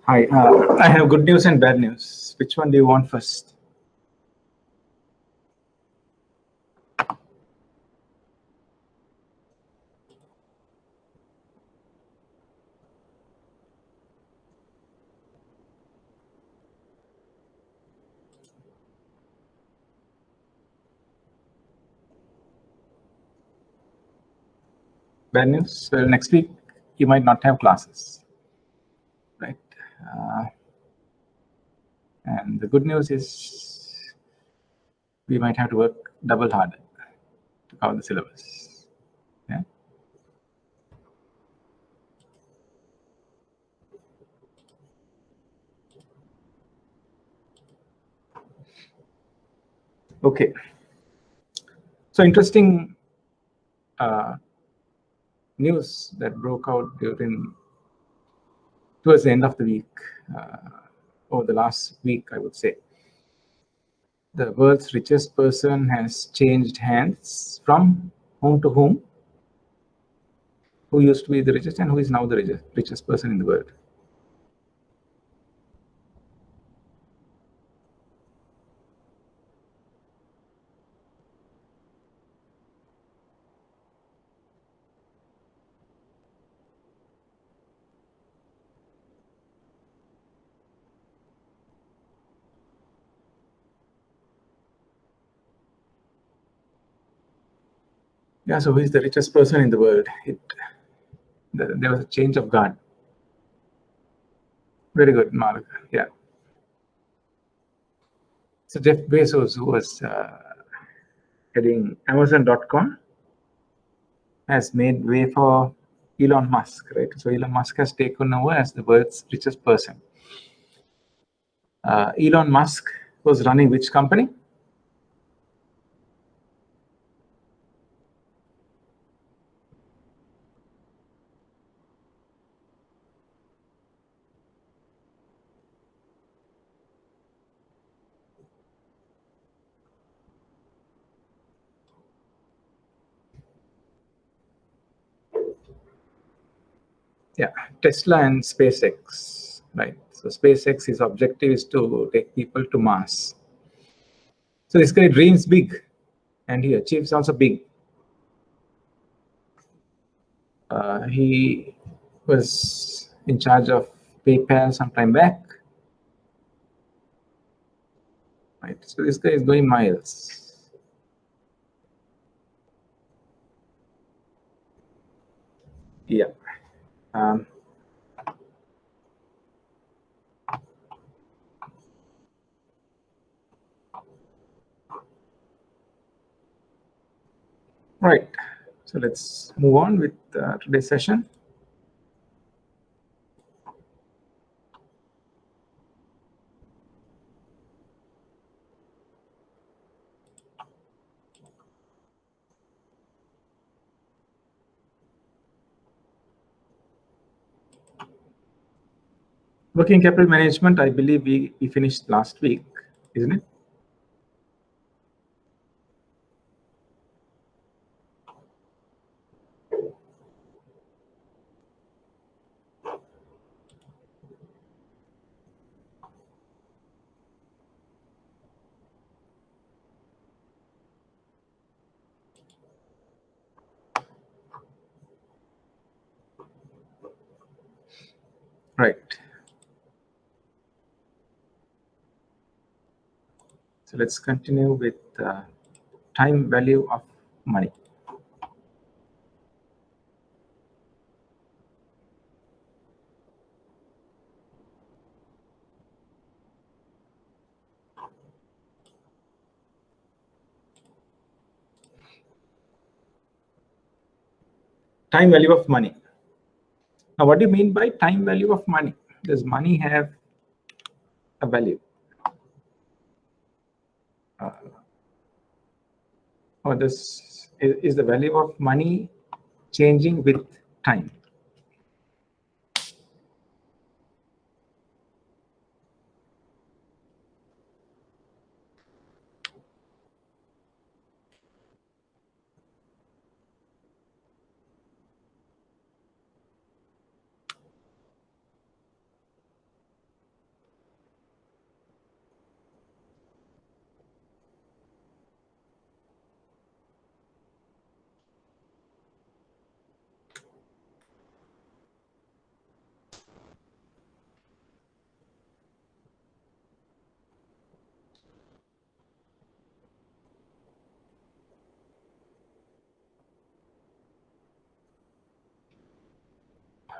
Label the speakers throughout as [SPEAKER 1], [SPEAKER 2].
[SPEAKER 1] Hi, I have good news and bad news. Which one do you want first? Bad news? Well, next week you might not have classes, right? And the good news is we might have to work double harder to cover the syllabus. Yeah. Okay. So interesting news that broke out towards the end of the week, or the last week, I would say. The world's richest person has changed hands from whom to whom? Who used to be the richest and who is now the richest person in the world? Yeah, so who is the richest person in the world? There was a change of guard. Very good, Mark. Yeah. So Jeff Bezos, who was heading Amazon.com, has made way for Elon Musk, right? So Elon Musk has taken over as the world's richest person. Elon Musk was running which company? Yeah, Tesla and SpaceX, right? So SpaceX, his objective is to take people to Mars. So this guy dreams big, and he achieves also big. He was in charge of PayPal some time back, right? So this guy is going miles. Yeah. Right. So let's move on with today's session. Working capital management, I believe we finished last week, isn't it? Right. So let's continue with time value of money. Time value of money. Now, what do you mean by time value of money? Does money have a value? Or is the value of money changing with time?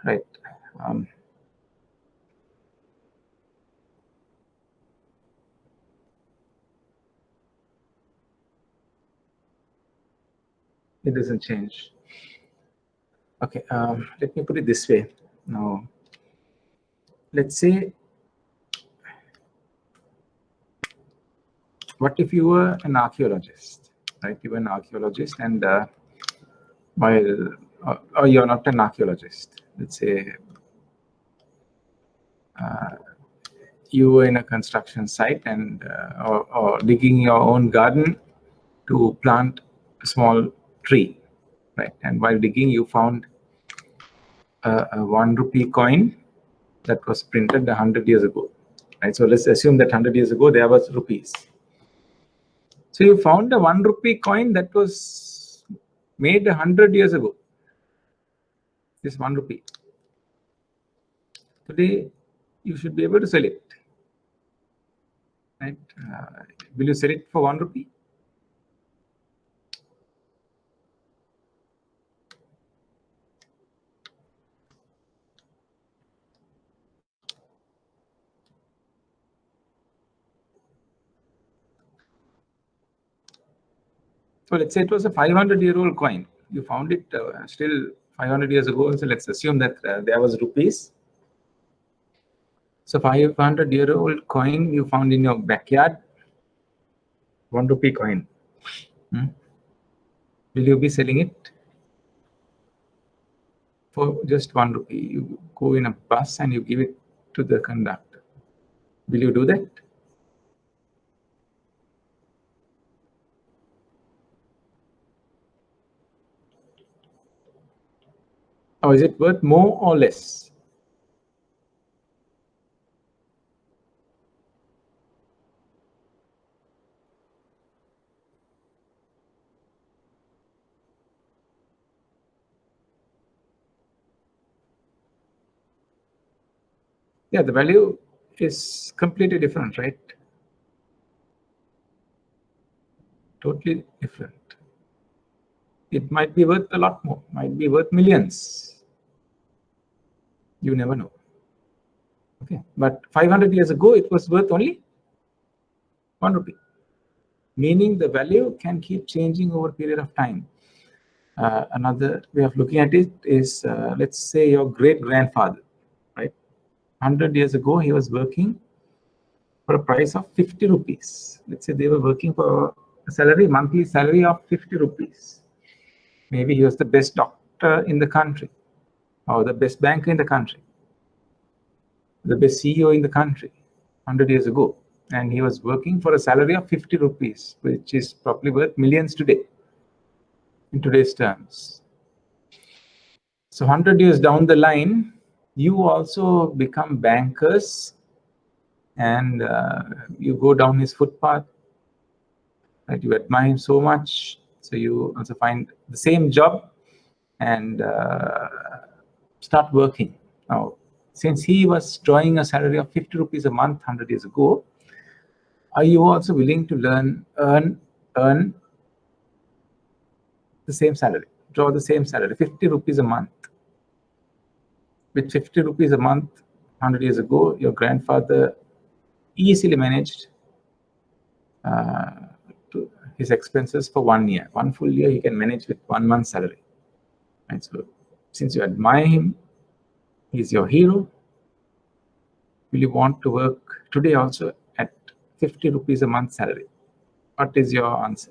[SPEAKER 1] right? It doesn't change. Okay, let me put it this way. Now, let's say, what if you were an archaeologist, right? You were an archaeologist, and while, or you're not an archaeologist. Let's say you were in a construction site and or digging your own garden to plant a small tree, right? And while digging, you found a 1 rupee coin that was printed 100 years ago, right? So let's assume that 100 years ago there was rupees. So you found a 1 rupee coin that was made 100 years ago. This 1 rupee. Today, you should be able to sell it, right? Will you sell it for 1 rupee? So let's say it was a 500-year-old coin. You found it still 500 years ago. So let's assume that there was rupees. So 500-year-old coin you found in your backyard, 1 rupee coin. Will you be selling it for just 1 rupee? You go in a bus and you give it to the conductor. Will you do that? Or is it worth more or less? Yeah, the value is completely different, right? Totally different. It might be worth a lot more, might be worth millions. You never know. Okay, but 500 years ago, it was worth only 1 rupee, meaning the value can keep changing over a period of time. Another way of looking at it is, let's say your great-grandfather, right? 100 years ago, he was working for a price of 50 rupees. Let's say they were working for a salary, monthly salary of 50 rupees. Maybe he was the best doctor in the country, or the best banker in the country, the best CEO in the country 100 years ago. And he was working for a salary of 50 rupees, which is probably worth millions today, in today's terms. So 100 years down the line, you also become bankers, and you go down his footpath, that you admire him so much. So you also find the same job and start working. Now, since he was drawing a salary of 50 rupees a month 100 years ago, are you also willing to earn the same salary, draw the same salary, 50 rupees a month? With 50 rupees a month 100 years ago, your grandfather easily managed his expenses for 1 year. 1 full year he can manage with 1 month's salary. And so, since you admire him, he's your hero, will you want to work today also at 50 rupees a month salary? What is your answer?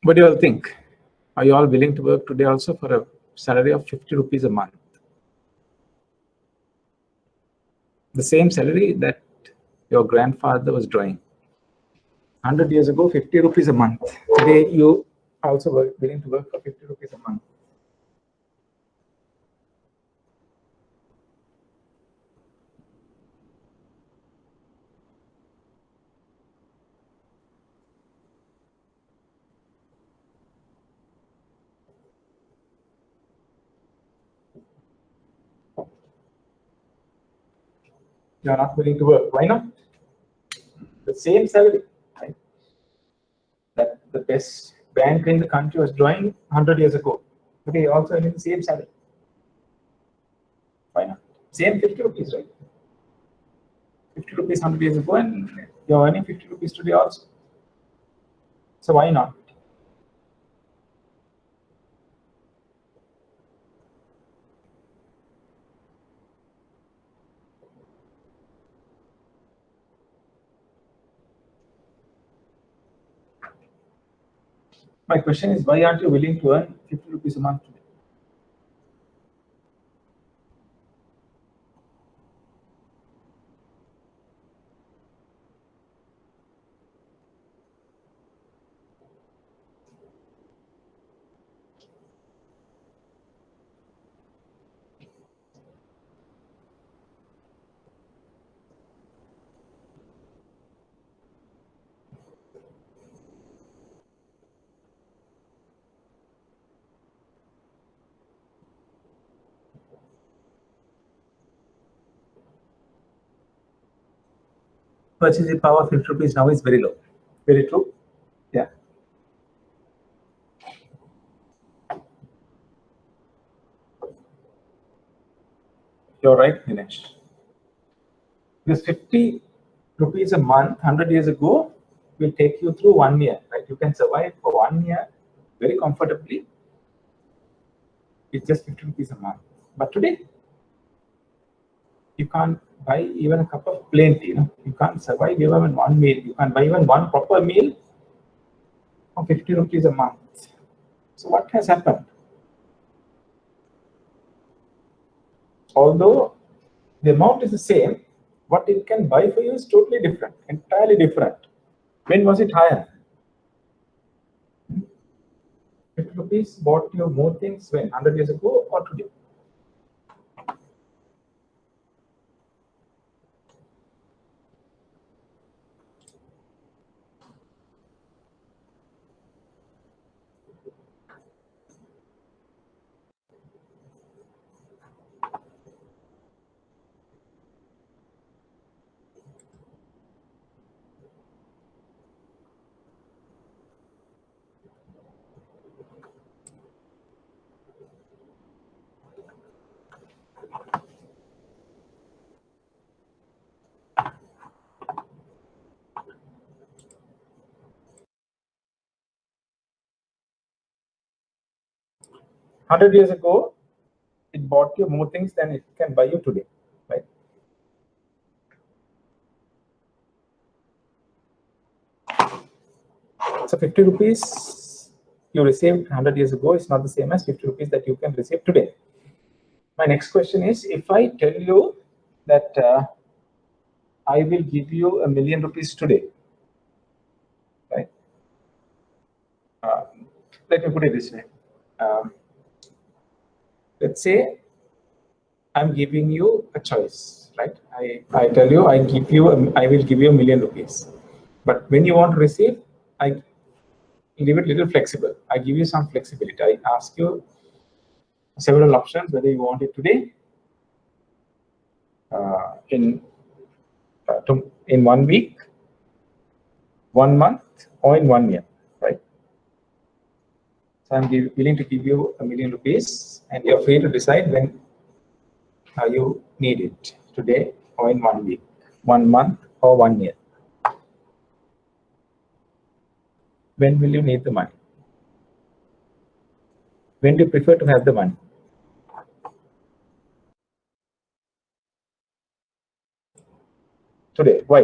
[SPEAKER 1] What do you all think? Are you all willing to work today also for a salary of 50 rupees a month? The same salary that your grandfather was drawing 100 years ago, 50 rupees a month. Today, you also were willing to work for 50 rupees a month. You are not willing to work. Why not? The same salary, right? That the best bank in the country was drawing 100 years ago. Today, you also earning the same salary. Why not? Same 50 rupees, right? 50 rupees 100 years ago, and you're earning 50 rupees today also. So why not? My question is, why aren't you willing to earn 50 rupees a month today? Purchasing power of 50 rupees now is very low. Very true. Yeah. You're right, Dinesh. This 50 rupees a month, 100 years ago, will take you through 1 year, right? You can survive for 1 year very comfortably. It's just 50 rupees a month. But today, you can't buy even a cup of plain tea. You can't survive even one meal. You can't buy even one proper meal for 50 rupees a month. So what has happened? Although the amount is the same, what it can buy for you is totally different, entirely different. When was it higher? 50 rupees bought you more things when 100 years ago or today? Hundred years ago, it bought you more things than it can buy you today, right? So 50 rupees you received 100 years ago is not the same as 50 rupees that you can receive today. My next question is, if I tell you that I will give you ₹1,000,000 today, right? Let me put it this way. Let's say I'm giving you a choice, right? I tell you I will give you ₹1,000,000. But when you want to receive, I leave it a little flexible. I give you some flexibility. I ask you several options whether you want it today, in 1 week, 1 month, or in 1 year, right? So I'm willing to give you ₹1,000,000, and you're free to decide when you need it, today or in 1 week, 1 month, or 1 year. When will you need the money? When do you prefer to have the money? Today. Why?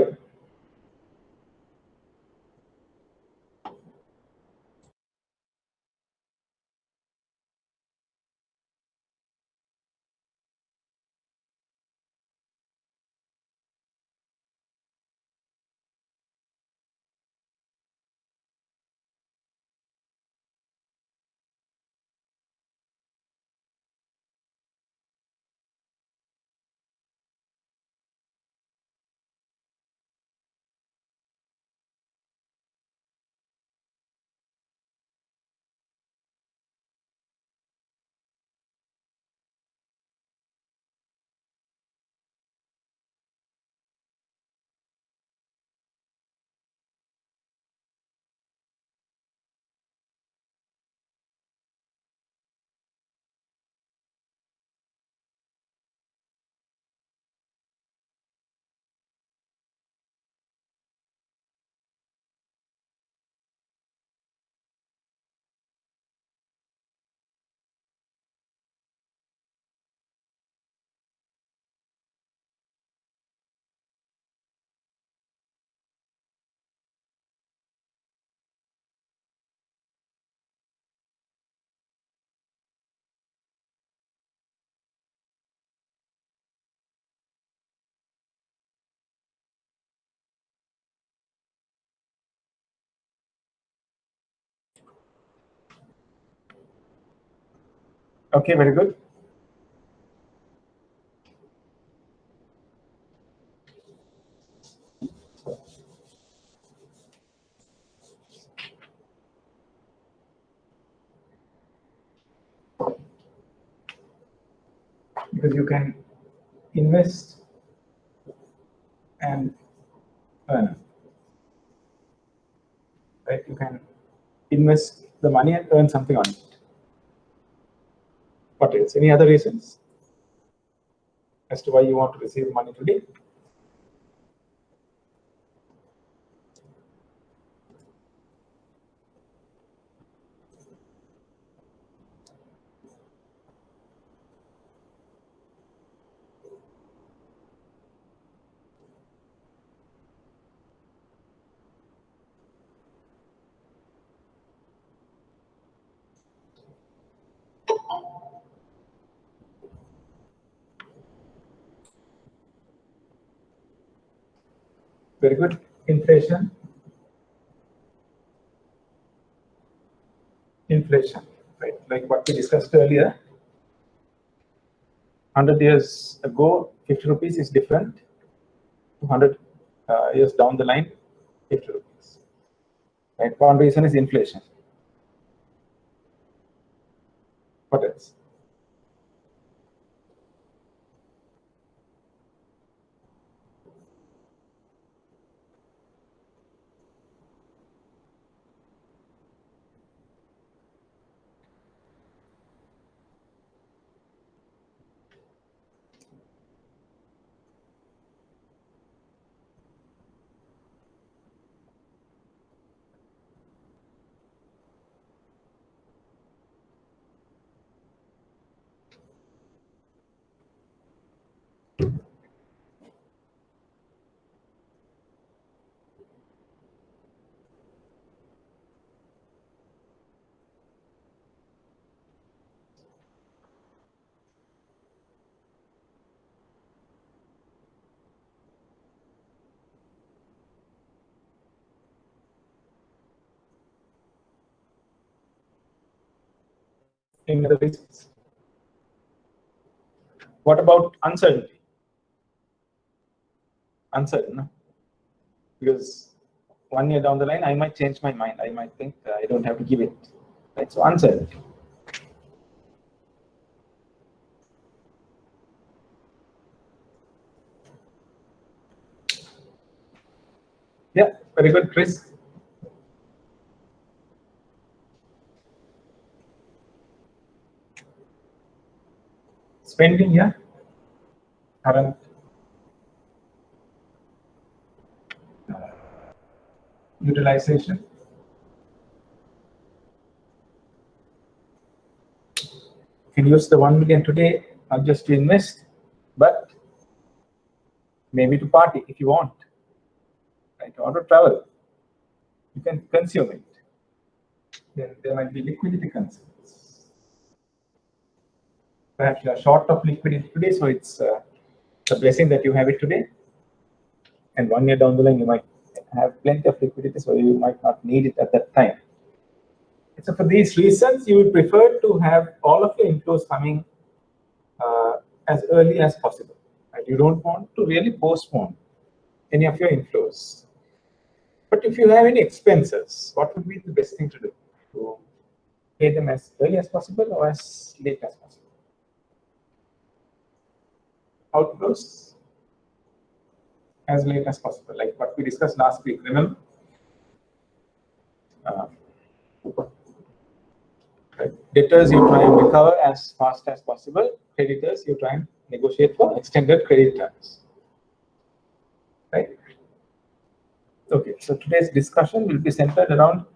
[SPEAKER 1] Okay, very good. Because you can invest and earn, right? You can invest the money and earn something on it. What else? Any other reasons as to why you want to receive money today? Very good. Inflation. Inflation, right? Like what we discussed earlier. 100 years ago, 50 rupees is different. 200 years down the line, 50 rupees. Right? One reason is inflation. What else? Any other reasons? What about uncertainty? Uncertain, no? Because 1 year down the line, I might change my mind. I might think I don't have to give it. Right? So uncertainty. Yeah, very good, Chris. Spending, yeah. Current utilization. You can use the 1 million today not just to invest, but maybe to party if you want, right? Or to travel. You can consume it. Then there might be liquidity concerns. Perhaps you are short of liquidity today, so it's a blessing that you have it today. And 1 year down the line, you might have plenty of liquidity, so you might not need it at that time. So for these reasons, you would prefer to have all of your inflows coming as early as possible. Right? You don't want to really postpone any of your inflows. But if you have any expenses, what would be the best thing to do? To pay them as early as possible or as late as possible? Outflows as late as possible, like what we discussed last week, remember? Right. Debtors, you try and recover as fast as possible. Creditors, you try and negotiate for extended credit terms. Right? Okay, so today's discussion will be centered around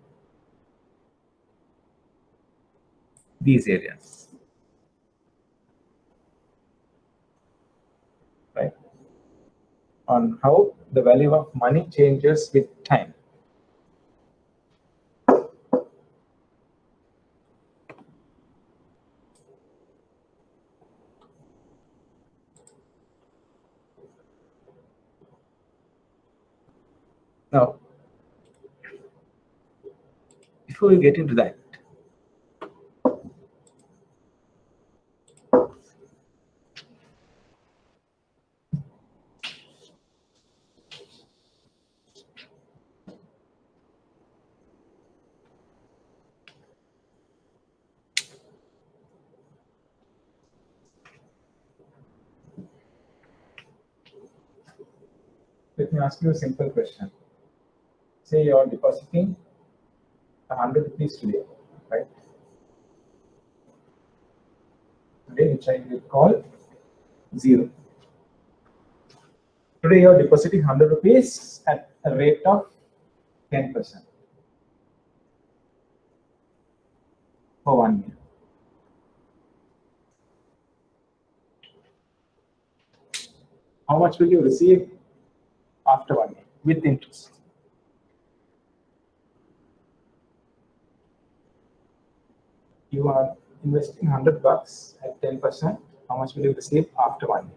[SPEAKER 1] these areas. Right? On how the value of money changes with time. Now, before we get into that, Let me ask you a simple question. Say you are depositing 100 rupees today, right? Today, which I will call 0. Today, you are depositing 100 rupees at a rate of 10% for 1 year. How much will you receive after 1 year with interest? You are investing 100 bucks at 10%. How much will you receive after 1 year?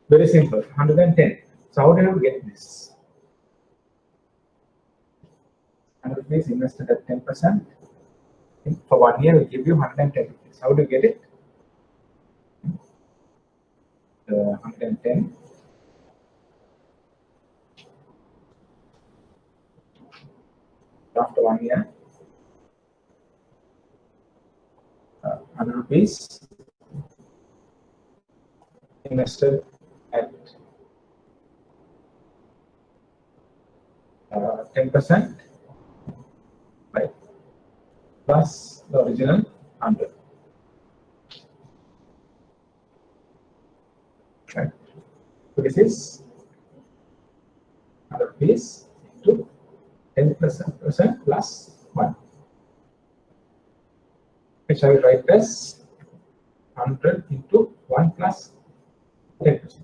[SPEAKER 1] Very simple, 110. So how do you get this? 100 rupees invested at 10%. For 1 year, will give you 110 rupees. How do you get it? 110 after 1 year, 100 rupees invested at 10%, right? Plus the original 100. Right? So this is 100 rupees into 10% plus 1, which I will write as 100 into 1 plus 10%.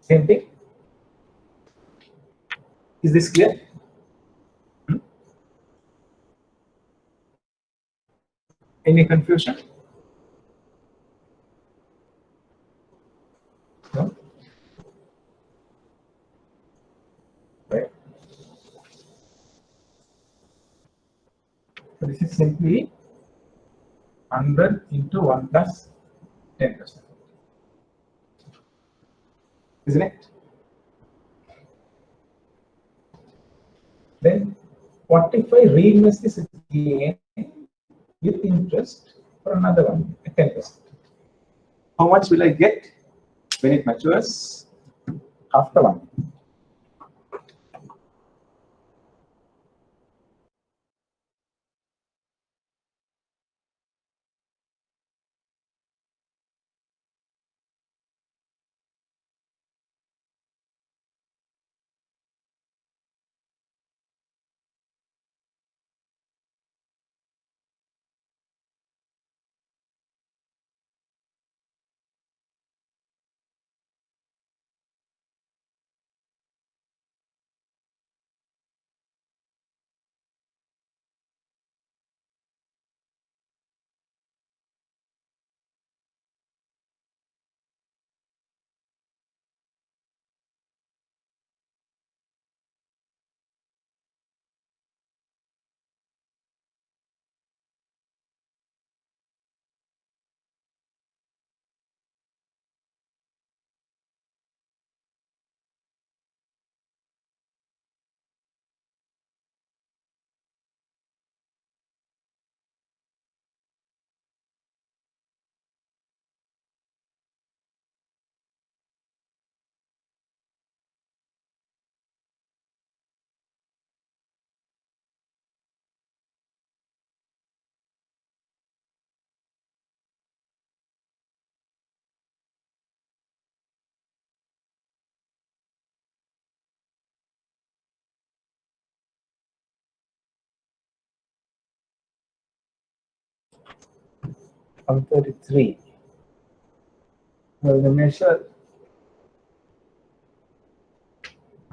[SPEAKER 1] Same thing. Is this clear? Any confusion? No? Right. So this is simply 100 into 1 plus 10%. Isn't it? Then what if I reinvest this again with interest for another one at 10%? How much will I get when it matures after 1 year? From 33. Well, the measure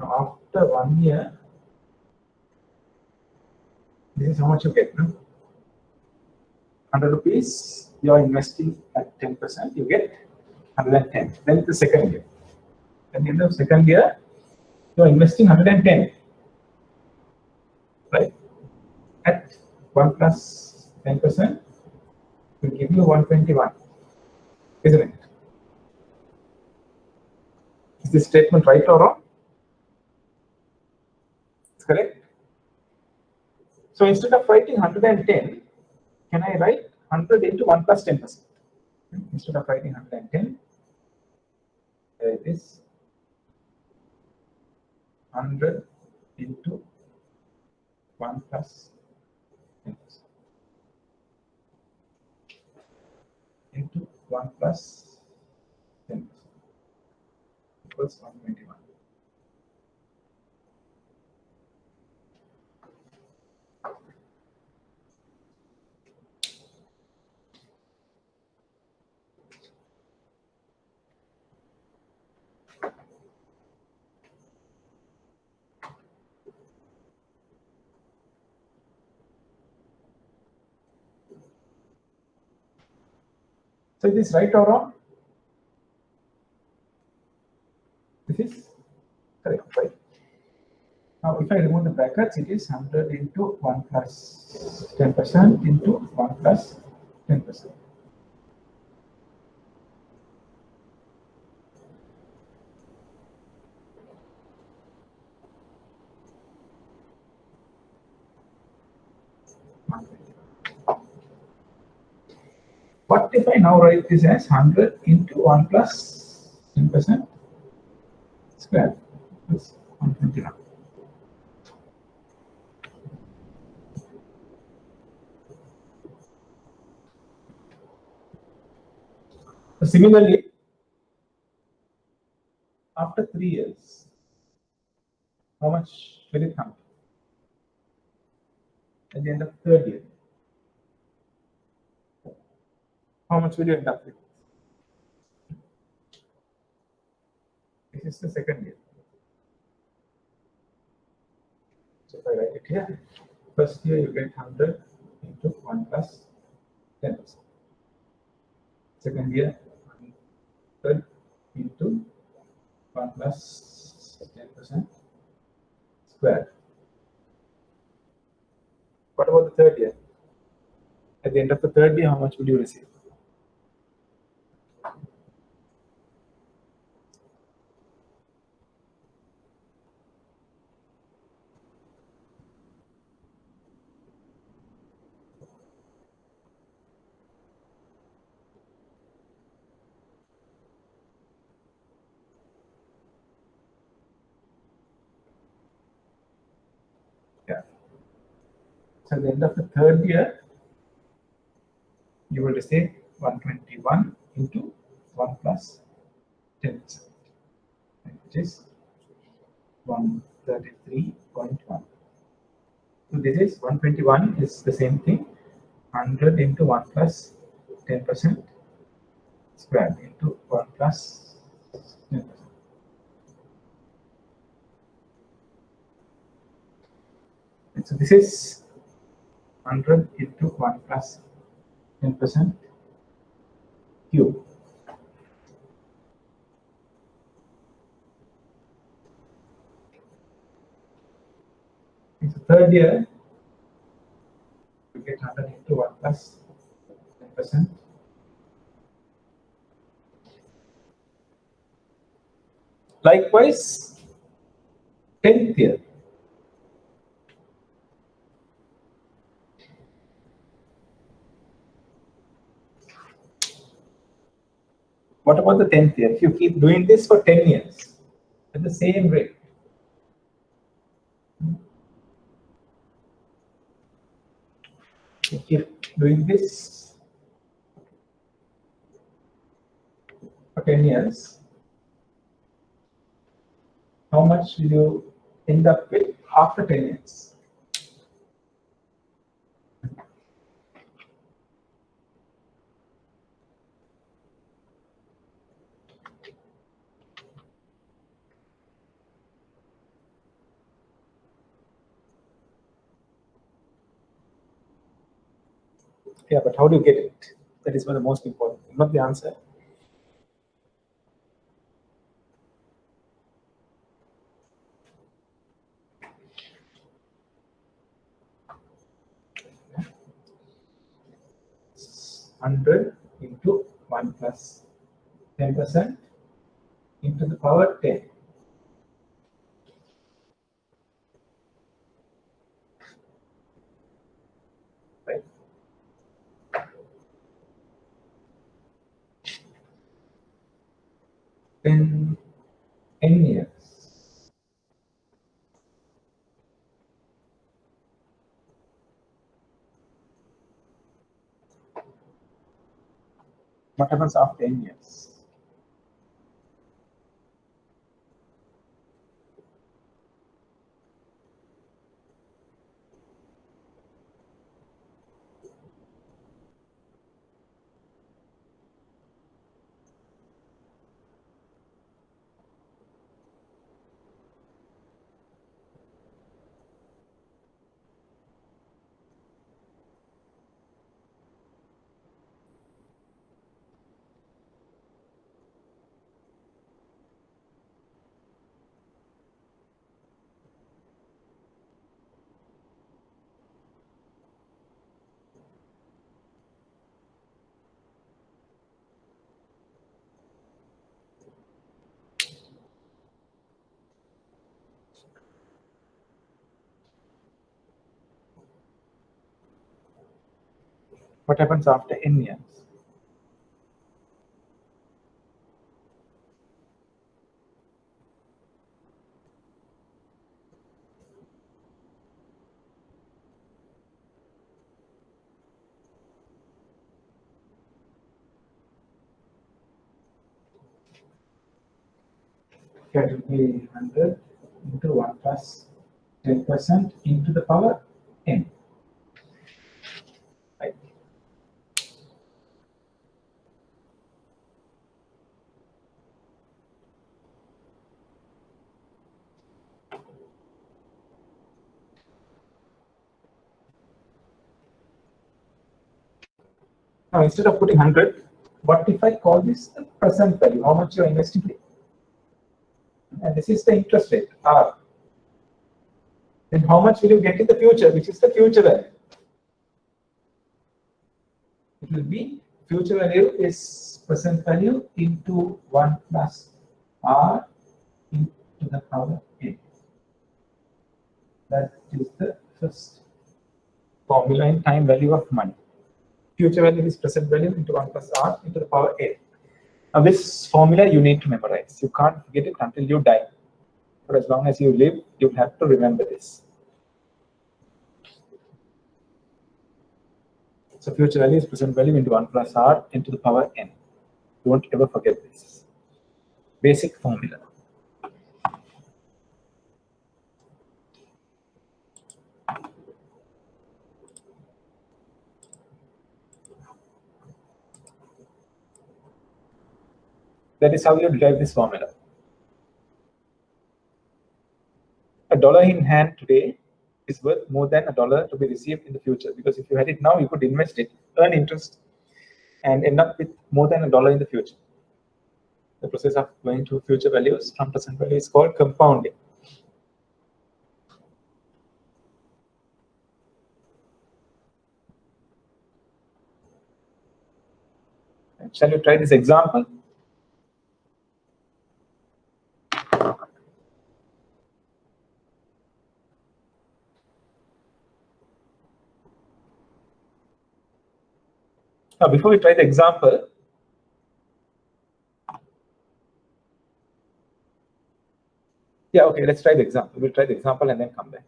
[SPEAKER 1] after 1 year, this is how much you get. No? 100 rupees, you are investing at 10%, you get 110. Then the second year. Then in the second year, you are investing 110, right? At 1 plus 10% will give you 121, isn't it? Is this statement right or wrong? It's correct. So instead of writing 110, can I write 100 into 1 plus 10%? Instead of writing 110, there it is 100 into 1 plus 10% into 1 plus 10% equals 121. So is this right or wrong? This is correct, right? Now, if I remove the brackets, it is 100 into 1 plus 10% into 1 plus 10%. What if I now write this as 100 into 1 plus 10% square? That's 121. So similarly, after 3 years, how much will it come? At the end of the 3rd year, how much will you end up with? This is the 2nd year. So if I write it here, first year you get 100 into 1 plus 10%. Second year, 100 into 1 plus 10% square. What about the 3rd year? At the end of the 3rd year, how much will you receive? Yeah. So at the end of the 3rd year, you will receive 121 into 1 plus 10%, which is 133.1. So this is 121 is the same thing, 100 into 1 plus 10% squared into 1 plus 10%. And so this is 100 into 1 plus 10% cube. In the 3rd year, you get 100 into 1 plus 10%. Likewise, 10th year. What about the 10th year? If you keep doing this for 10 years at the same rate, you keep doing this for 10 years, how much will you end up with after 10 years? Yeah, but how do you get it? That is one of the most important thing, not the answer. It's 100 into 1 plus 10% into the power 10. Right? in n years. What happens after n years? What happens after n years? That will be 100 into 1 plus 10% into the power n. Right. Now, instead of putting 100, what if I call this the present value? How much you are investing today? And this is the interest rate, R. Then how much will you get in the future, which is the future value? It will be future value is present value into 1 plus R into the power n. That is the first formula in time value of money. Future value is present value into 1 plus R into the power n. Now this formula you need to memorize. You can't forget it until you die. For as long as you live, you have to remember this. So future value is present value into 1 plus R into the power n. Don't ever forget this. Basic formula. That is how you derive this formula. A dollar in hand today is worth more than a dollar to be received in the future, because if you had it now, you could invest it, earn interest, and end up with more than a dollar in the future. The process of going to future values from present value is called compounding. Shall you try this example? Now, before we try the example, yeah, okay, let's try the example. We'll try the example and then come back.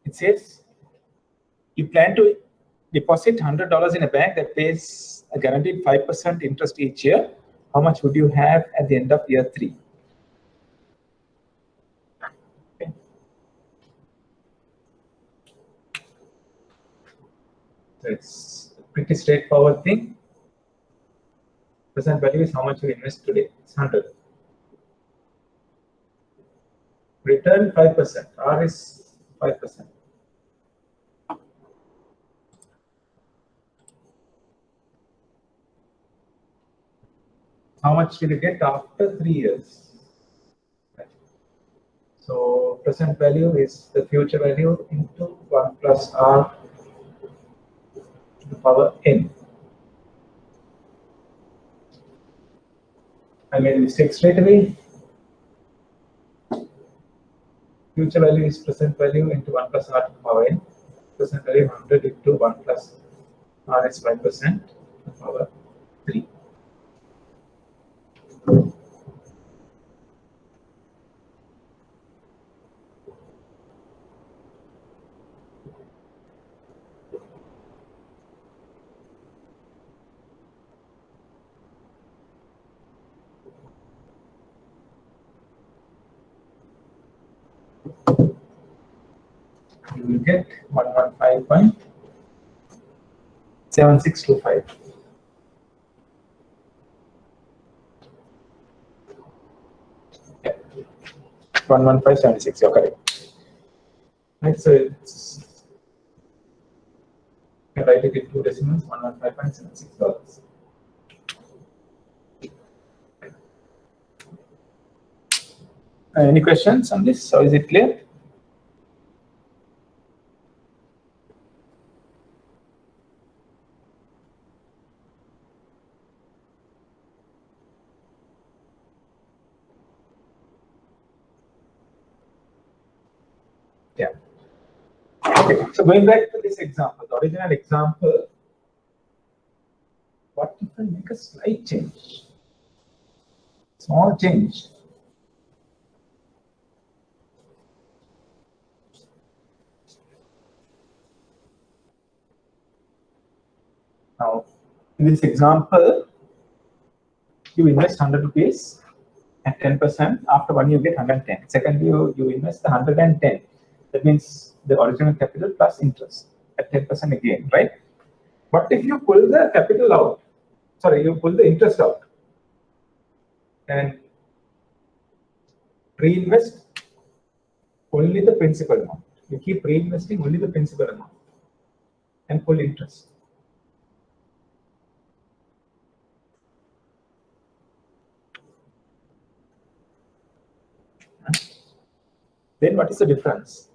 [SPEAKER 1] It says you plan to deposit $100 in a bank that pays a guaranteed 5% interest each year. How much would you have at the end of year 3? Okay. So it's a pretty straightforward thing. Present value is how much you invest today. It's 100. Return 5%. R is 5%. How much will you get after 3 years? So present value is the future value into 1 plus R to the power n. I made a mistake straight away. Future value is present value into 1 plus R to the power n. Present value 100 into 1 plus R is 5% to the power 3. You will get 115.7625. Yeah. 115.76, you're correct. Right, so it's, you can write it in 2 decimals, $115.76. Any questions on this, or is it clear? Yeah. Okay, so going back to this example, the original example, what if I make a slight change? Small change. Now, in this example, you invest 100 rupees at 10%. After 1 year, you get 110. Second year, you invest the 110. That means the original capital plus interest at 10% again, right? But if you pull the capital out, sorry, you pull the interest out and reinvest only the principal amount. You keep reinvesting only the principal amount and pull interest. Then what is the difference?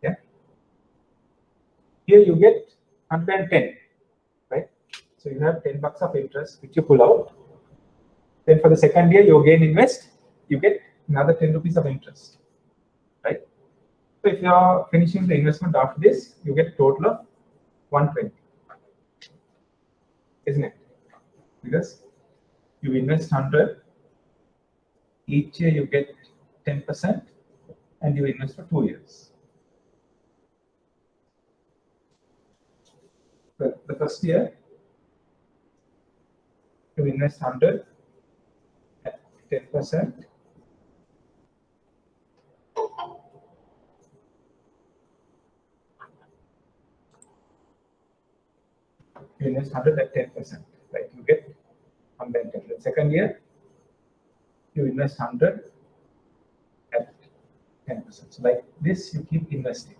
[SPEAKER 1] Yeah. Here you get 110, right? So you have 10 bucks of interest which you pull out. Then for the second year, you again invest, you get another 10 rupees of interest, right? So if you are finishing the investment after this, you get a total of 120, isn't it? Because you invest 100, each year you get 10%, and you invest for 2 years. But the first year, you invest 100 at 10%. You invest 100 at 10%, right? You get 110. The second year, you invest 100 at 10%. So like this, you keep investing.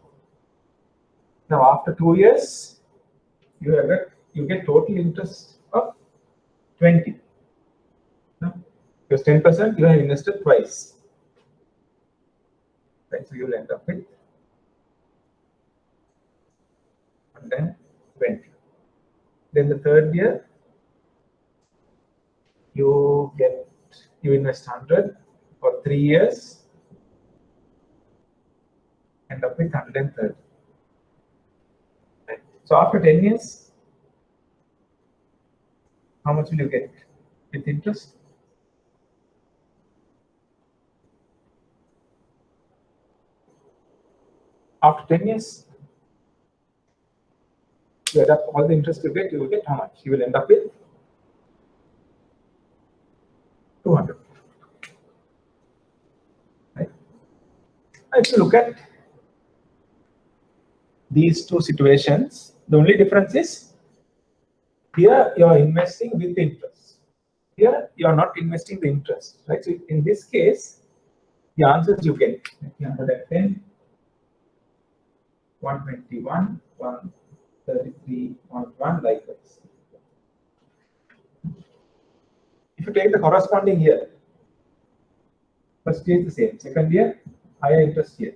[SPEAKER 1] Now after 2 years, you get total interest of 20. No? Because 10% you have invested twice. Right? So you will end up with 120. Then the third year, you invest 100 for 3 years, end up with 130. Right? So after 10 years, how much will you get with interest? After 10 years, You add up all the interest you will get how much? You will end up with 200. Right? If you look at these two situations, the only difference is here you are investing with interest. Here you are not investing the interest. Right? So in this case, the answers you get 110, 121, 133, 1, likewise. If you take the corresponding year, first year is the same, second year, higher interest year,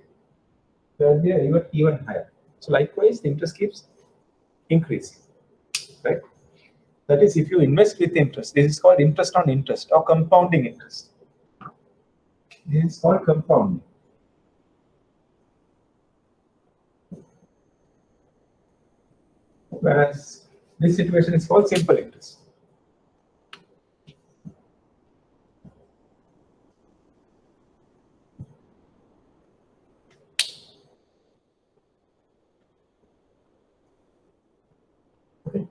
[SPEAKER 1] third year, even higher. So likewise, the interest keeps increasing, right? That is, if you invest with interest, this is called interest on interest or compounding interest. This is called compounding. Whereas this situation is called simple interest. Okay.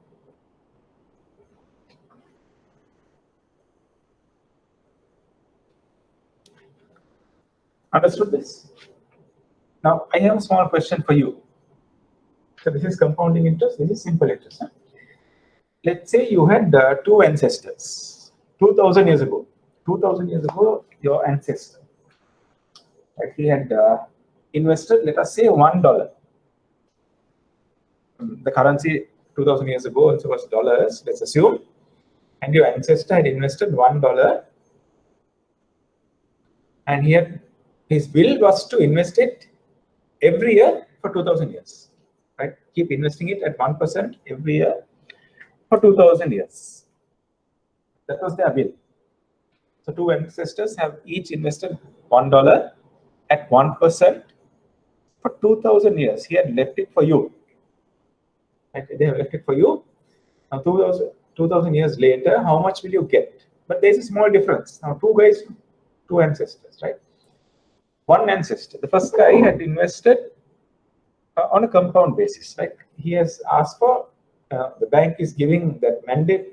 [SPEAKER 1] Understood this? Now, I have a small question for you. So this is compounding interest, this is simple interest. Huh? Let's say you had two ancestors, 2000 years ago. 2000 years ago, your ancestor, right, he had invested, let us say, $1. The currency 2000 years ago also was dollars, let's assume, and your ancestor had invested $1, and his will was to invest it every year for 2000 years, right? Keep investing it at 1% every year for 2000 years. That was their will. So two ancestors have each invested $1 at 1% for 2000 years. He had left it for you. Right? They have left it for you. Now 2000 years later, how much will you get? But there's a small difference. Now two guys, two ancestors, right? One ancestor, the first guy had invested on a compound basis, right? He has asked for, the bank is giving that mandate.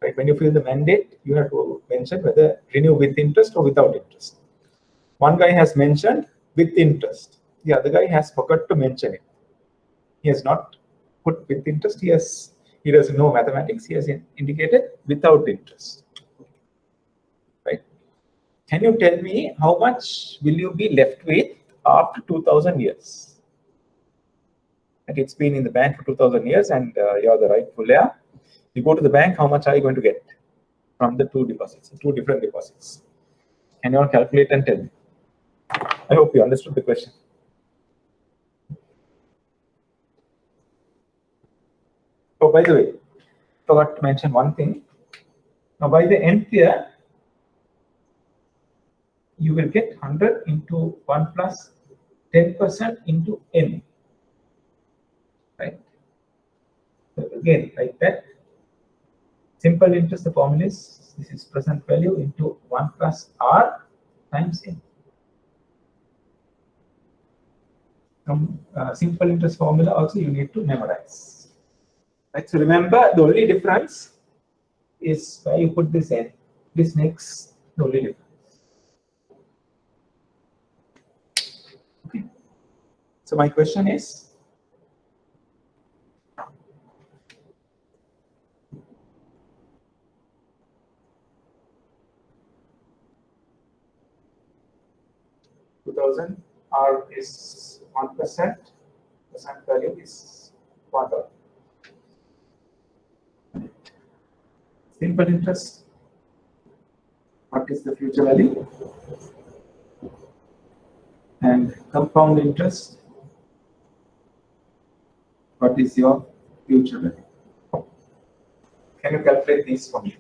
[SPEAKER 1] Right? When you fill the mandate, you have to mention whether renew with interest or without interest. One guy has mentioned with interest. The other guy has forgot to mention it. He has not put with interest. He doesn't know mathematics. He has indicated without interest. Right? Can you tell me how much will you be left with after 2000 years? And it's been in the bank for 2000 years and you're the rightful heir. You go to the bank, how much are you going to get from the two deposits, two different deposits? Can you all calculate and tell me? I hope you understood the question. Oh, by the way, forgot to mention one thing. Now, by the nth year, you will get 100 into 1 plus 10% into n. Right? So again, like that. Simple interest, the formula is this is present value into 1 plus r times n. Simple interest formula also you need to memorize. Right? So remember, the only difference is where you put this n. This makes the only difference. Okay. So my question is, R is 1%, percent value is $1. Simple interest, what is the future value? And compound interest, what is your future value? Can you calculate these for me?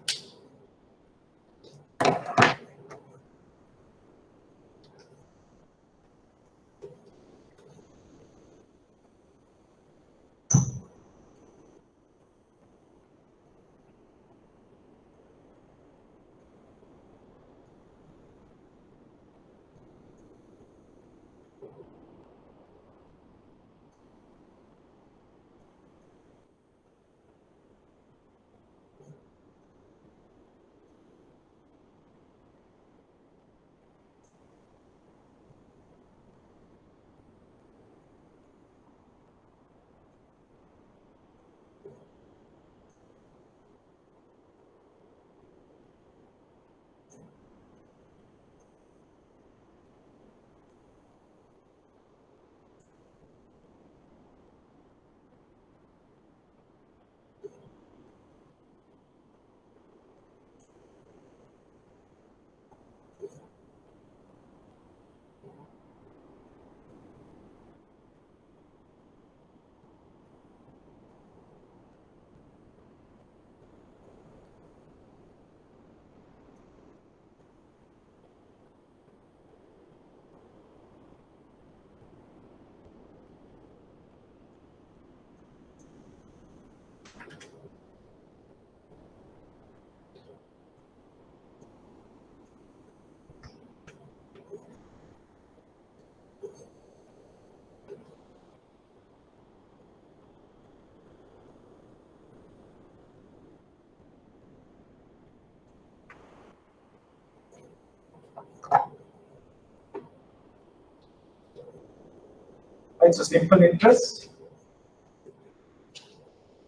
[SPEAKER 1] Right, so simple interest,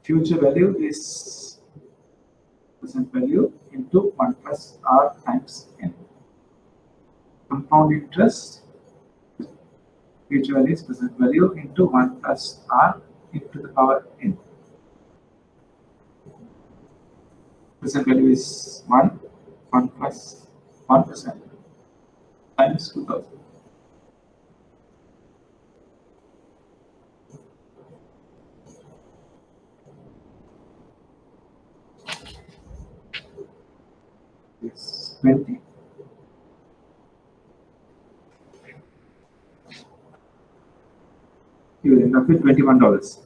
[SPEAKER 1] future value is present value into 1 plus r times n. Compound interest, future value is present value into 1 plus r into the power n. Present value is 1, 1 plus 1% times 2000. It's 20. You will end up with $21.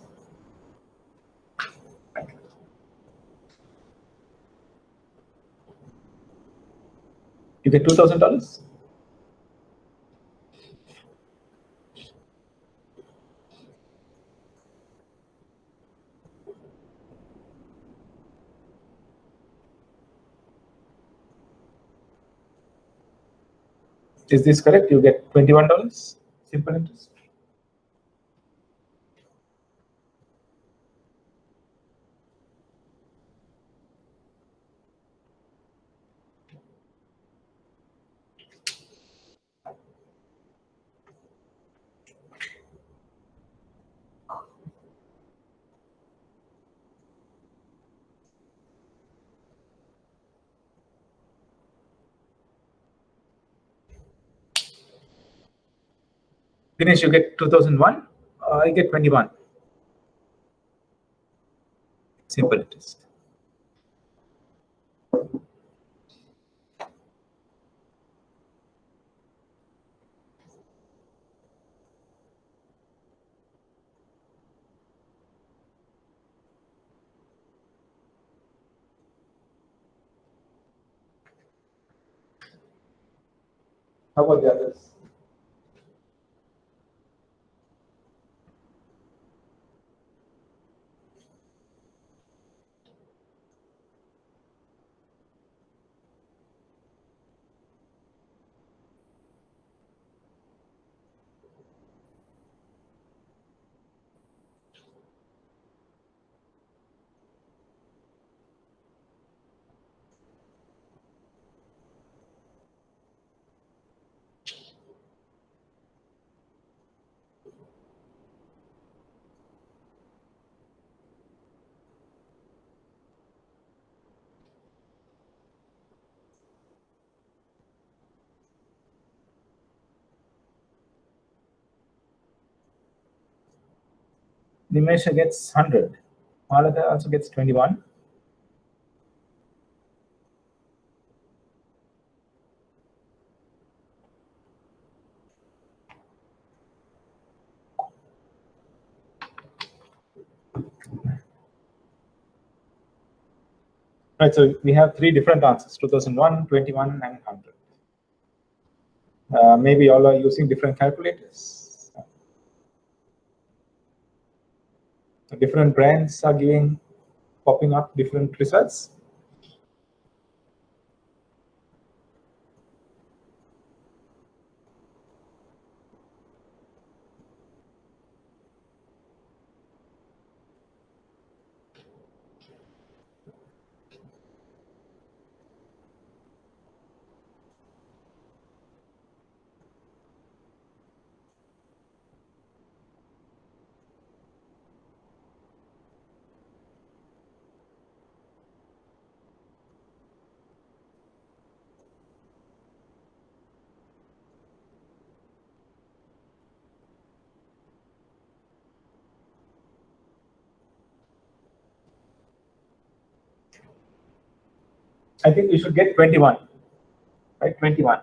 [SPEAKER 1] You get $2,000. Is this correct? You get $21 simple interest. Dinesh, you get 2001. I get 21. Simple interest. How about the others? Dinesh gets 100. Malaka also gets 21. Right, so we have three different answers: 2001, 21, and 100. Maybe all are using different calculators. Different brands are popping up different results. I think you should get 21, right? 21.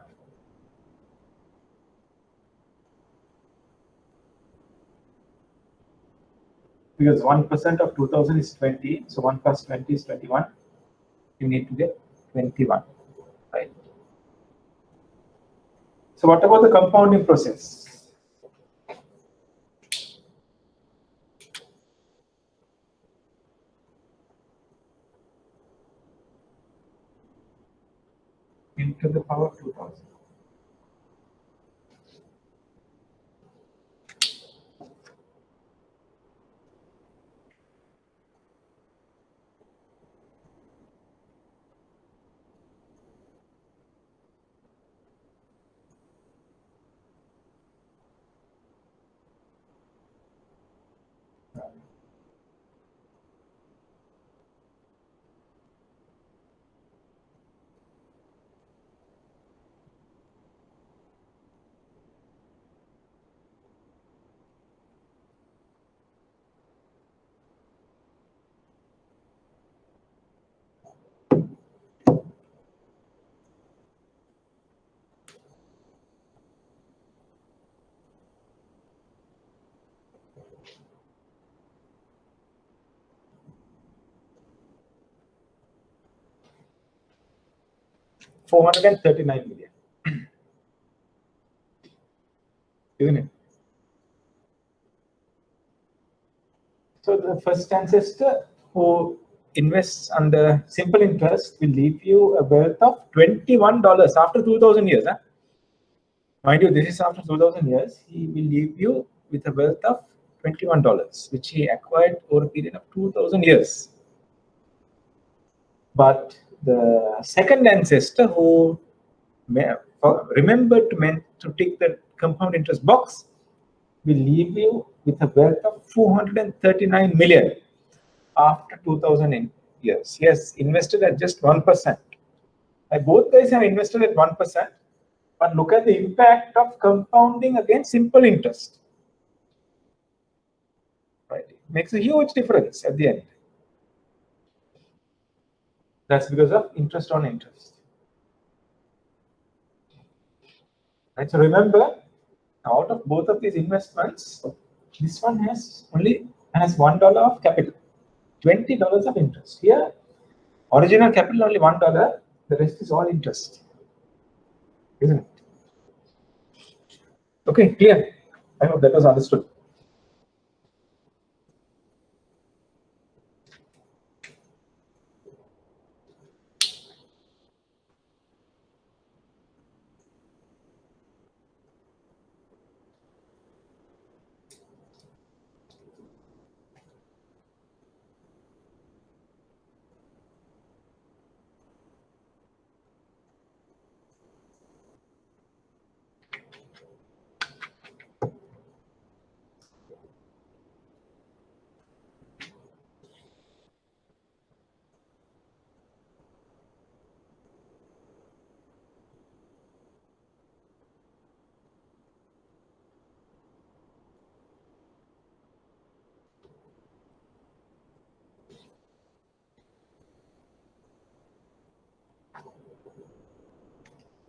[SPEAKER 1] Because 1% of 2000 is 20, so 1 plus 20 is 21. You need to get 21, right? So what about the compounding process? Into the power of 2000. 439 million. Isn't it? So the first ancestor who invests under simple interest will leave you a wealth of $21 after 2,000 years. Huh? Mind you, this is after 2,000 years. He will leave you with a wealth of $21, which he acquired over a period of 2,000 years. But the second ancestor who remembered to tick the compound interest box will leave you with a wealth of 439 million after 2,000 years. Yes, invested at just 1%. Both guys have invested at 1%, but look at the impact of compounding against simple interest. Right? It makes a huge difference at the end. That's because of interest on interest. Right? So remember, out of both of these investments, this one has $1 of capital, $20 of interest. Here, original capital only $1, the rest is all interest. Isn't it? Okay, clear. I hope that was understood.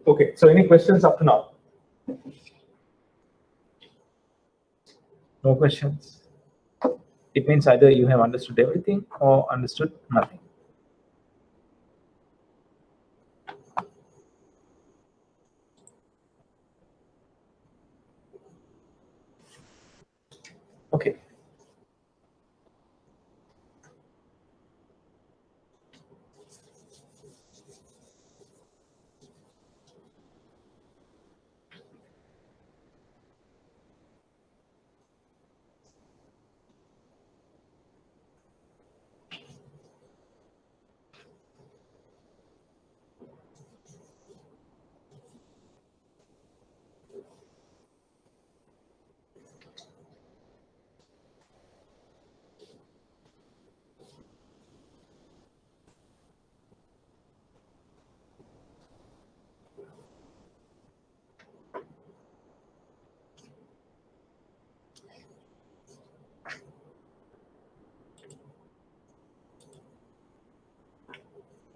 [SPEAKER 1] Okay, so any questions up to now? No questions. It means either you have understood everything or understood nothing. Okay.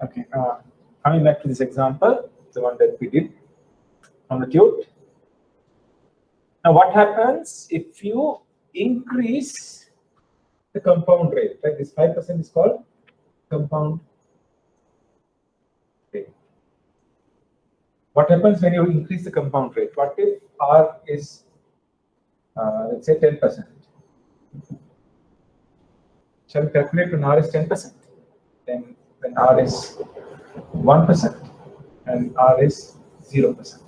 [SPEAKER 1] Okay. Coming back to this example, the one that we did on the tube. Now, what happens if you increase the compound rate? Right, this 5% is called compound rate. What happens when you increase the compound rate? What if R is, let's say, 10%? Shall we calculate when R is 10%? Then when R is 1% and R is 0%.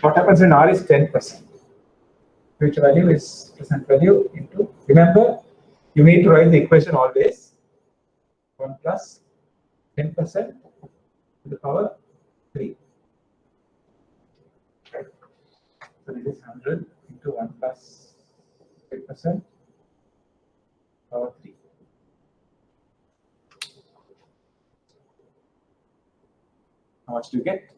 [SPEAKER 1] What happens when R is 10%? Which value is present value into, remember, you need to write the equation always, 1 plus 10% to the power 3. Right. So this is 100 into 1 plus 10% power 3. How much do you get?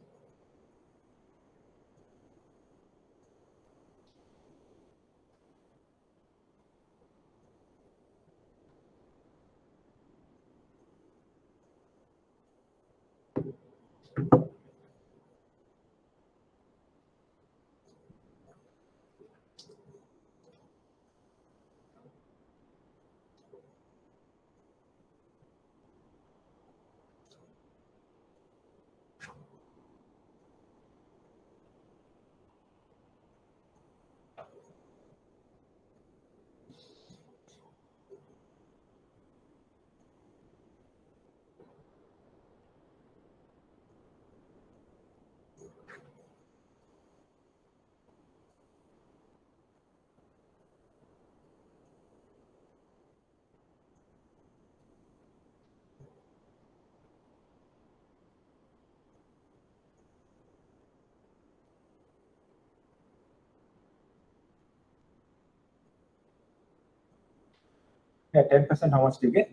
[SPEAKER 1] Yeah, 10%, how much do you get?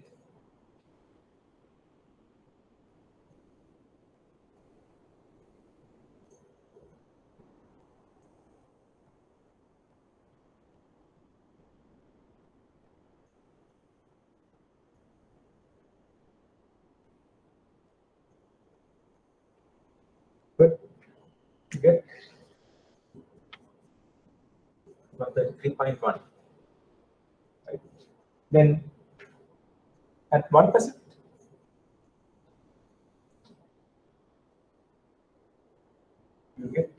[SPEAKER 1] Good. You get 133.1. Right. Then at 1%, you get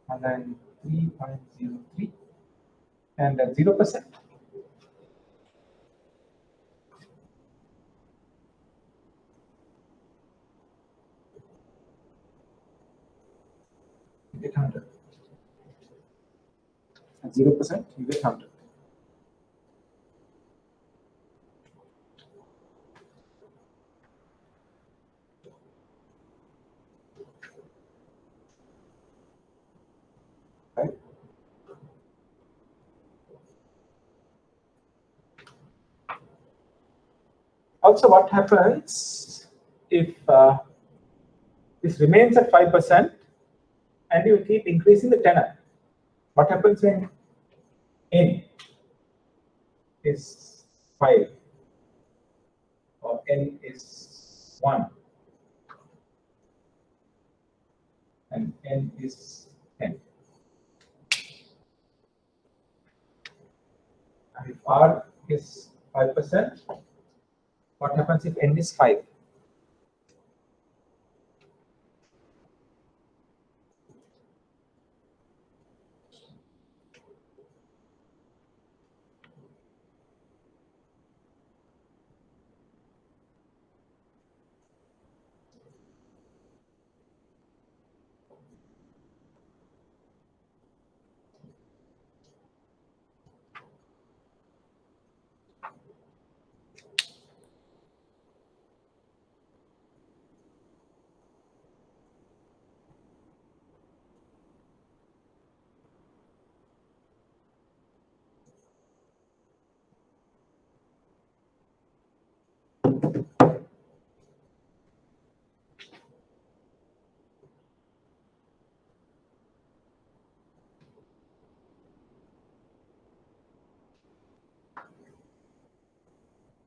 [SPEAKER 1] and then 3.03, and at 0%, you get 100. At 0%, you get 100. Right? Also, what happens if this remains at 5% and you keep increasing the tenor? What happens when n is 5 or n is 1 and n is 10? And if r is 5%, what happens if n is 5?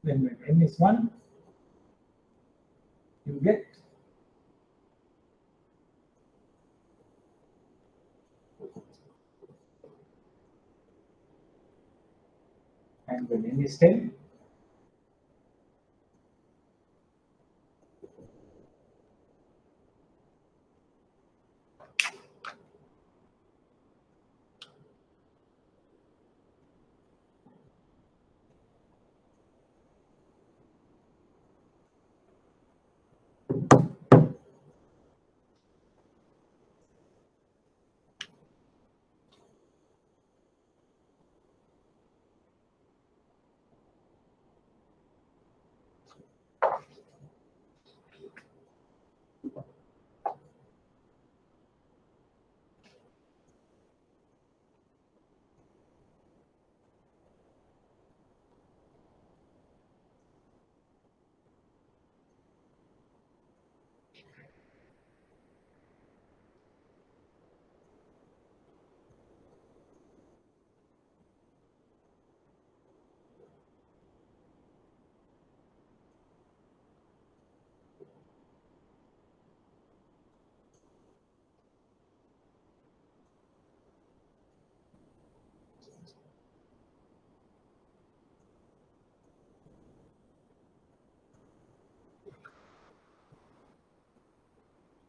[SPEAKER 1] Then when n is 1, you get and when n is 10,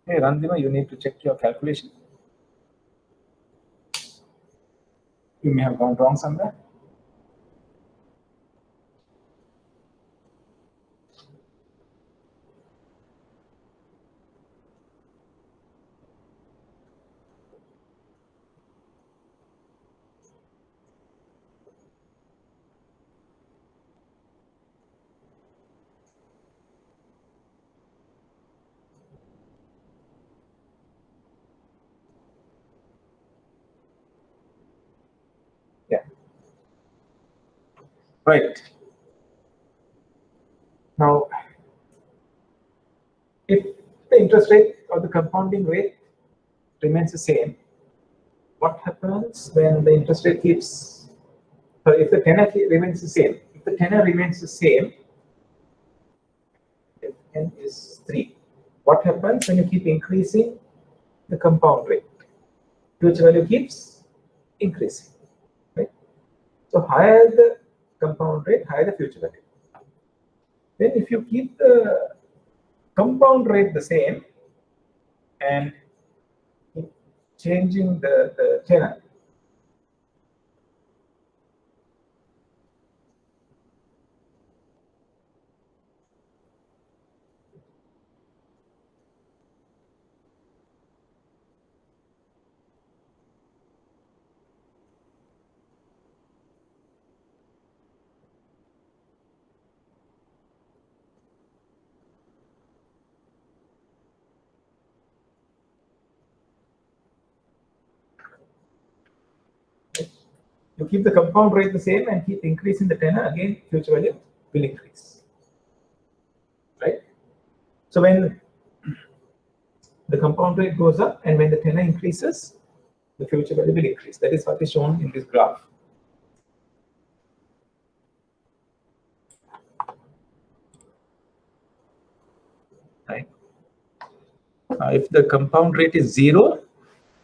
[SPEAKER 1] hey Randima, you need to check your calculation. You may have gone wrong somewhere. Right. Now, if the interest rate or the compounding rate remains the same, what happens when the interest rate keeps, sorry, if the tenor remains the same? If the tenor remains the same, if n is 3, what happens when you keep increasing the compound rate? Future value keeps increasing, right? So higher the compound rate, higher the future value. Then if you keep the compound rate the same and keep changing the tenor, you keep the compound rate the same and keep increasing the tenor, again future value will increase, right? So when the compound rate goes up and when the tenor increases, the future value will increase. That is what is shown in this graph. Right? If the compound rate is 0,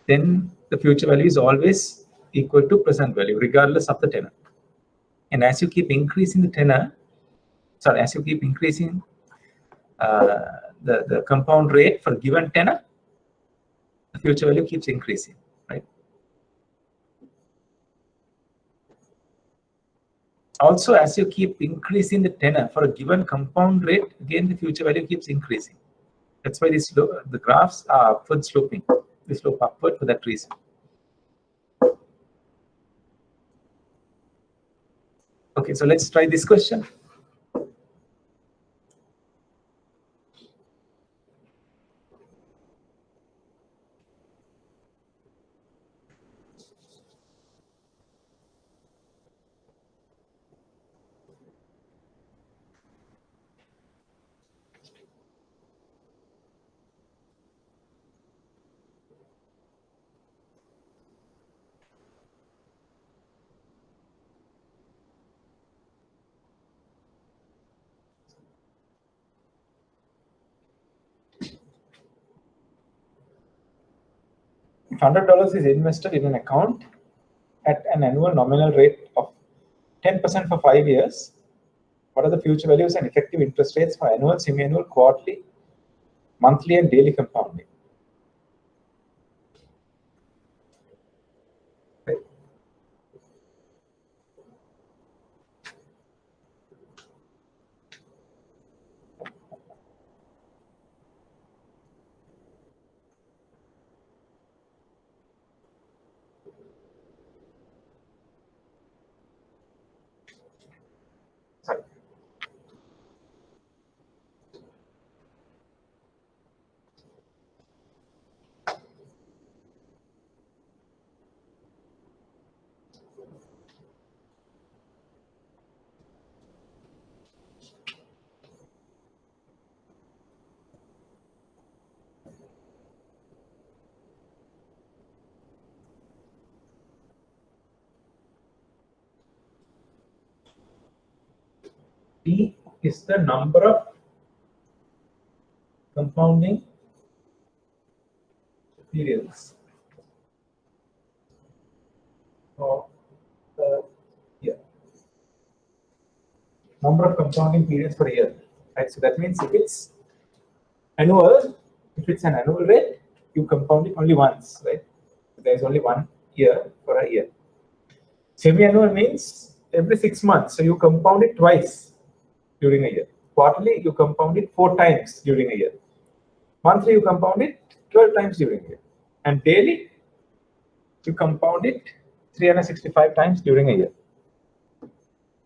[SPEAKER 1] then the future value is always equal to present value, regardless of the tenor. And as you keep increasing the tenor, sorry, as you keep increasing the compound rate for given tenor, the future value keeps increasing, right? Also, as you keep increasing the tenor for a given compound rate, again the future value keeps increasing. That's why the graphs are upward sloping. They slope upward for that reason. Okay, so let's try this question. If $100 is invested in an account at an annual nominal rate of 10% for 5 years, what are the future values and effective interest rates for annual, semi-annual, quarterly, monthly, and daily compounding? Right. Sorry. T is the number of compounding periods of the year. Number of compounding periods per year. Right? So that means if it's annual, if it's an annual rate, you compound it only once, right? There is only 1 year for a year. Semi-annual means every 6 months, so you compound it twice during a year. Quarterly, you compound it 4 times during a year. Monthly, you compound it 12 times during a year. And daily, you compound it 365 times during a year.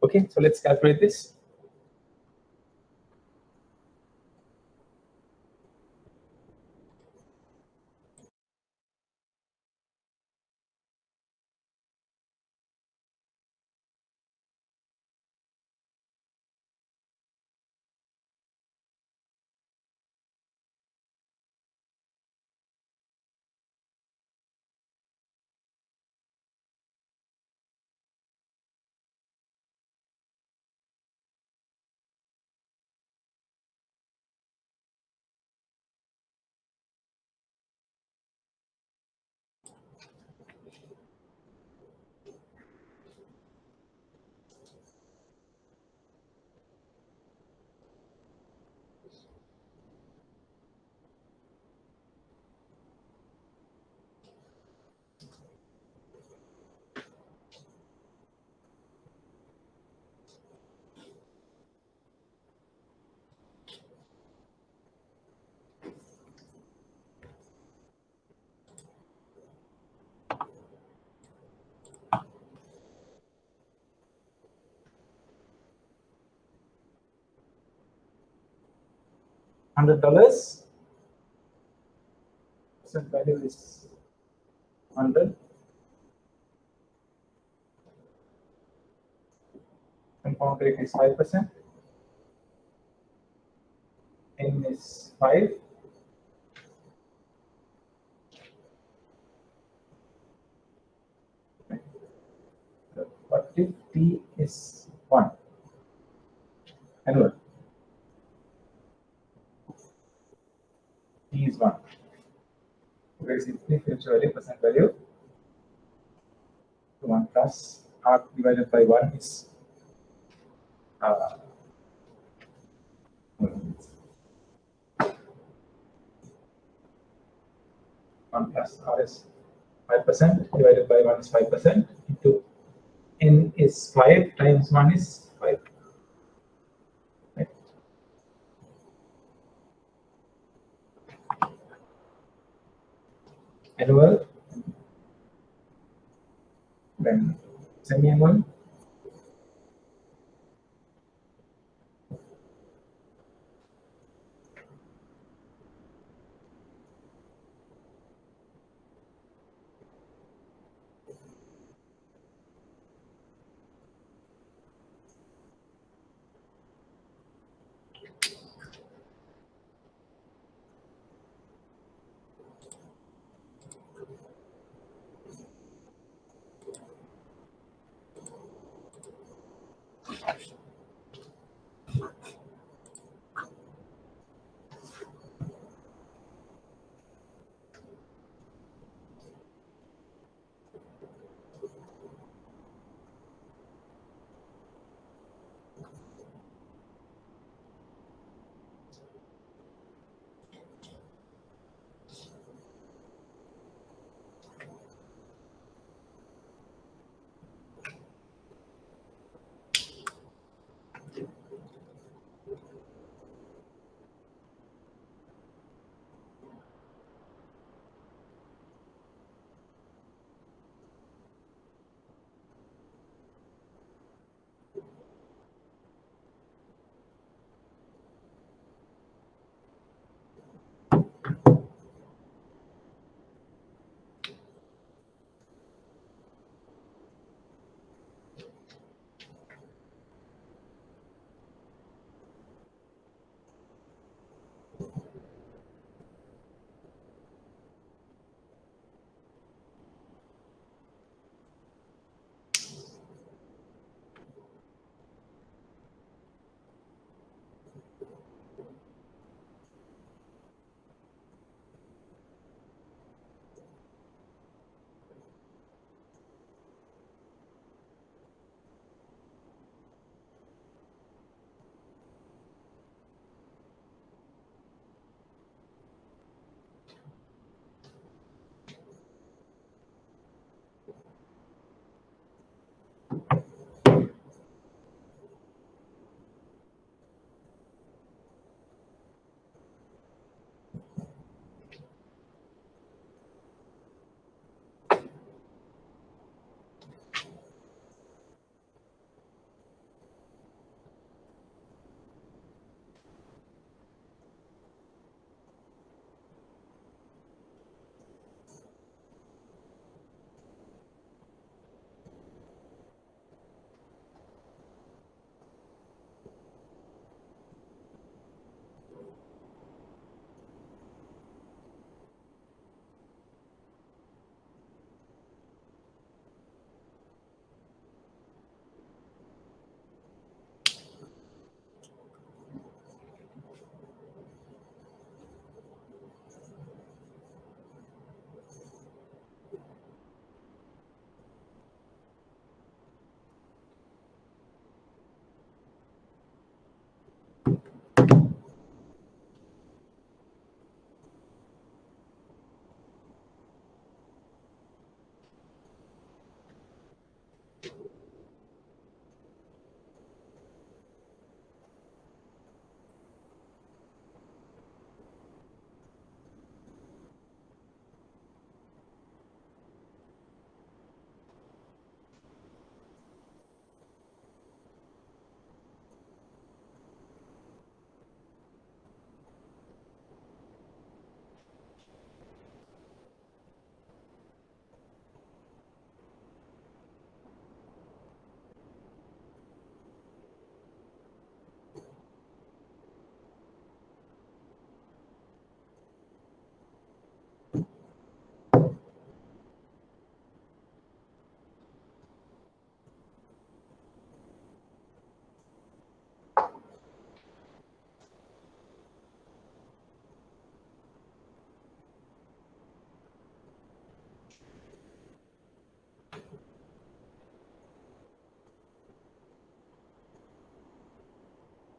[SPEAKER 1] Okay, so let's calculate this. $100. Present value is 100. Compound rate is 5%. N is 5. What if T is 1? Annual. T is 1. Very simply, future value, present value. 1 plus R divided by 1 is 1 plus R is 5% divided by 1 is 5% into N is 5 times 1 is 5. Right. Annual, then semi-annual,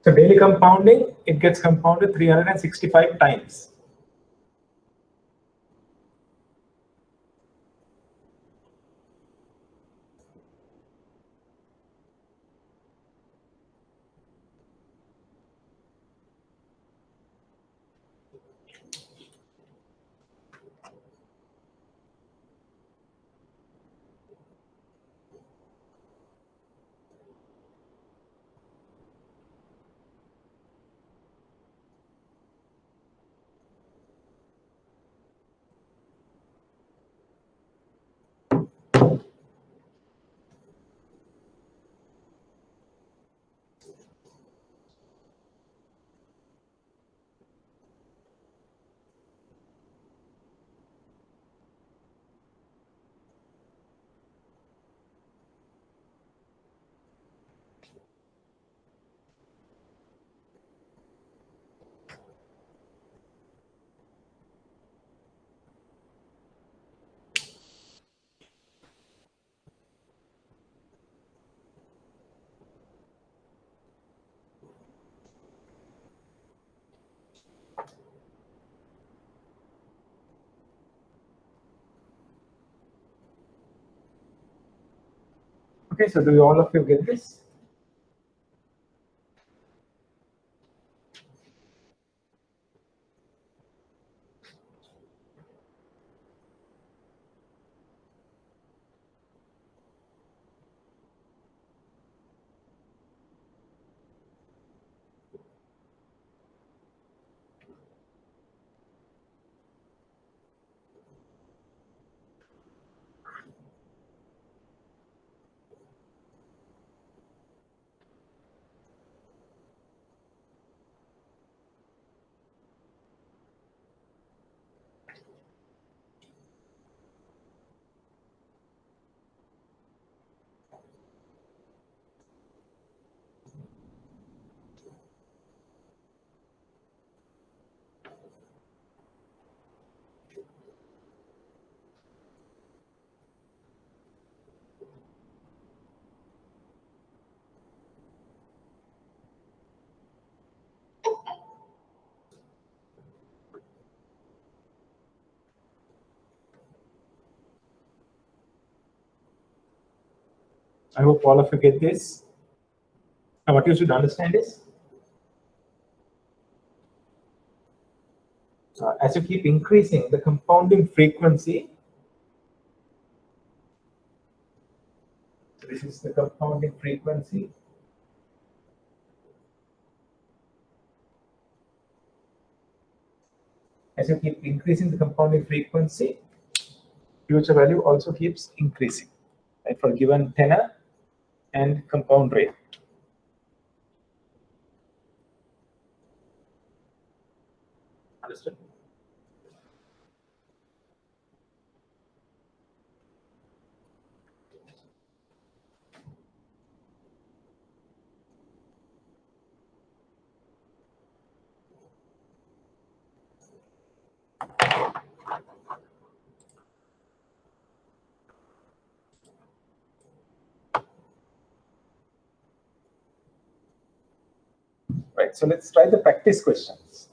[SPEAKER 1] So daily compounding, it gets compounded 365 times. Okay, so do all of you get this? I hope all of you get this. And what you should understand is, as you keep increasing the compounding frequency, this is the compounding frequency. As you keep increasing the compounding frequency, future value also keeps increasing, right, for given tenor and compound rate. Understood? Right, so let's try the practice questions.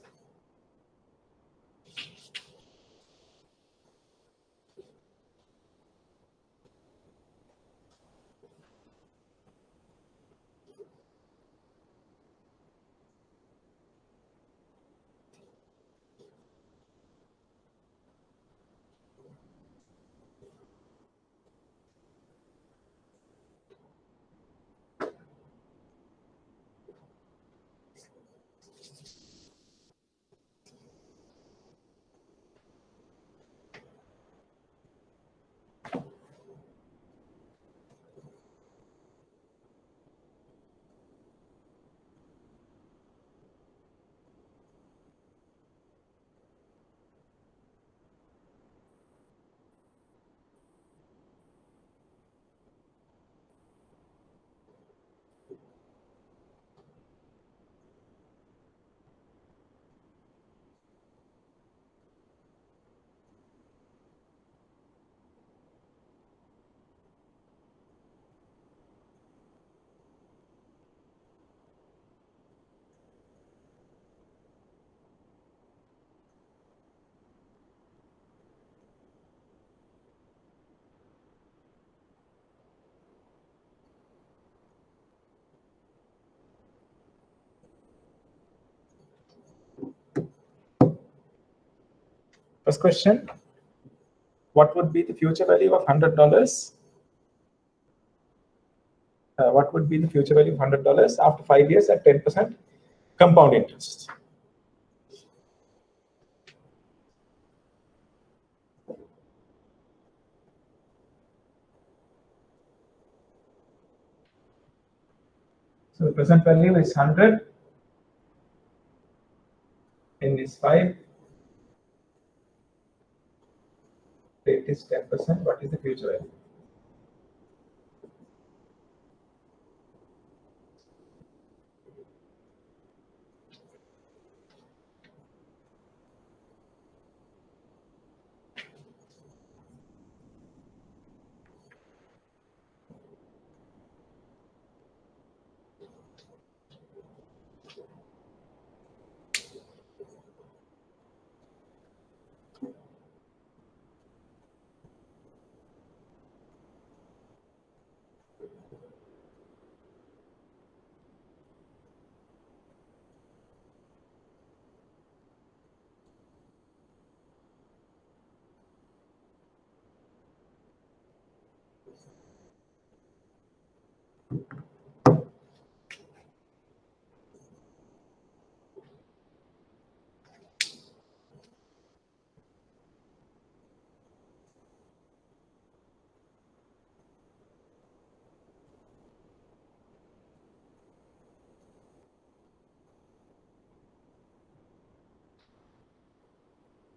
[SPEAKER 1] First question, what would be the future value of $100? What would be the future value of $100 after 5 years at 10% compound interest? So the present value is 100, n is 5, rate is 10%. What is the future value?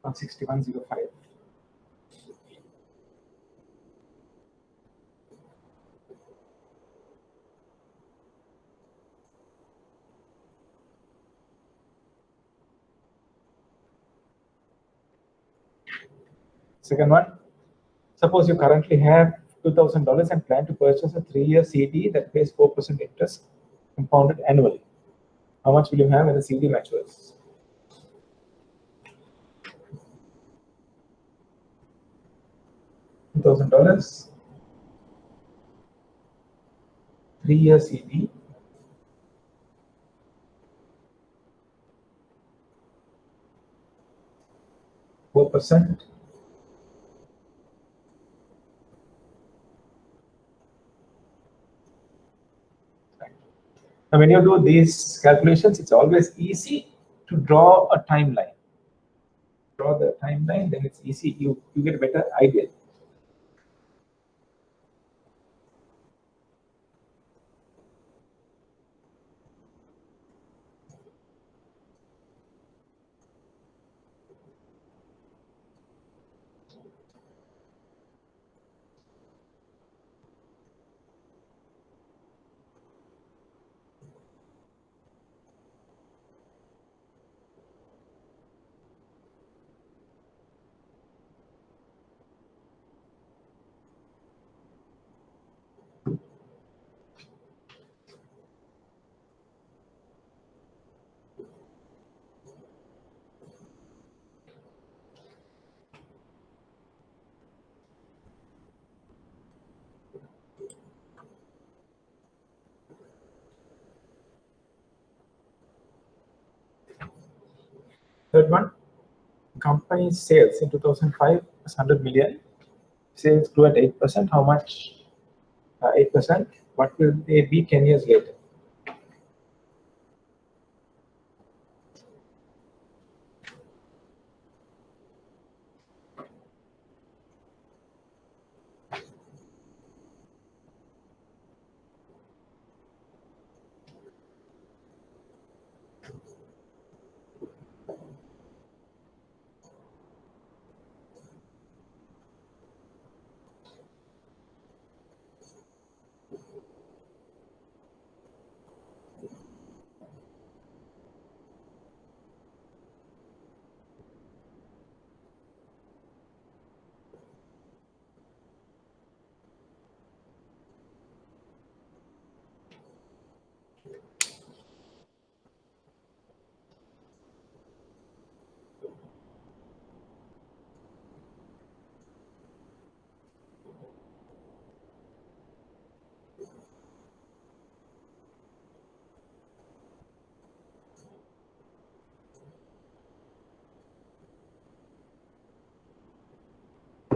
[SPEAKER 1] On 6105. Second one, suppose you currently have $2,000 and plan to purchase a 3-year CD that pays 4% interest compounded annually. How much will you have when the CD matures? $2,000, 3-year CD, 4%. Now, when you do these calculations, it's always easy to draw a timeline. Draw the timeline, then it's easy. You get a better idea. Third one, company's sales in 2005 was 100 million. Sales grew at 8%. How much? 8%. What will they be 10 years later?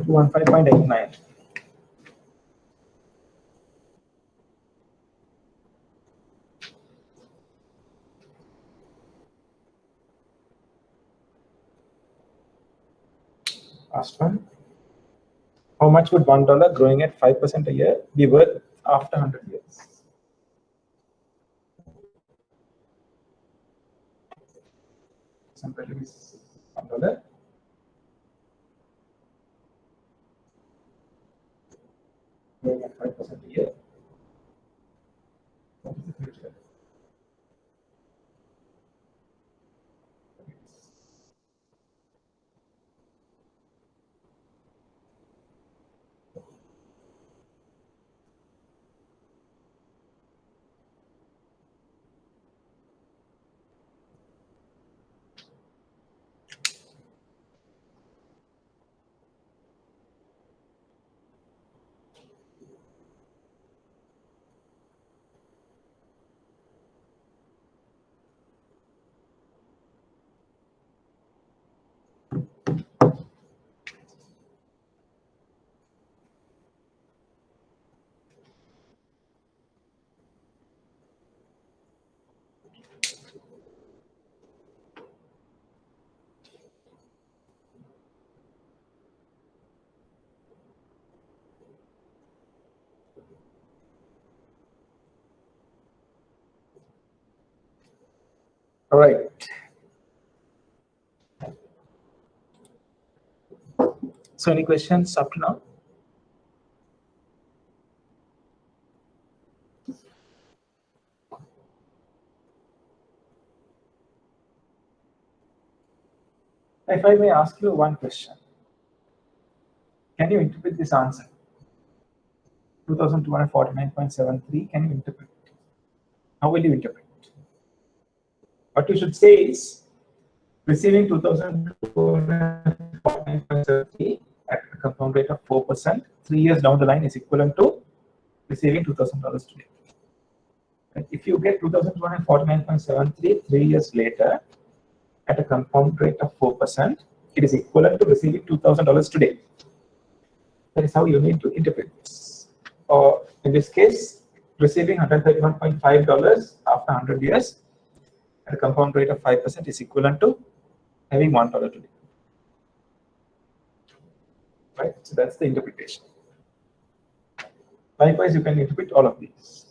[SPEAKER 1] 215.89. Last one. How much would $1 growing at 5% a year be worth after 100 years? Some value is $1 growing at 5% a year. What is the future? All right. So any questions up to now? If I may ask you one question, can you interpret this answer? 2249.73, can you interpret? How will you interpret? What you should say is, receiving 2249.73 at a compound rate of 4%, 3 years down the line is equivalent to receiving $2,000 today. And if you get 2249.73 3 years later at a compound rate of 4%, it is equivalent to receiving $2,000 today. That is how you need to interpret this. Or in this case, receiving $131.5 after 100 years at a compound rate of 5% is equivalent to having $1 today. Right? So that's the interpretation. Likewise, you can interpret all of these.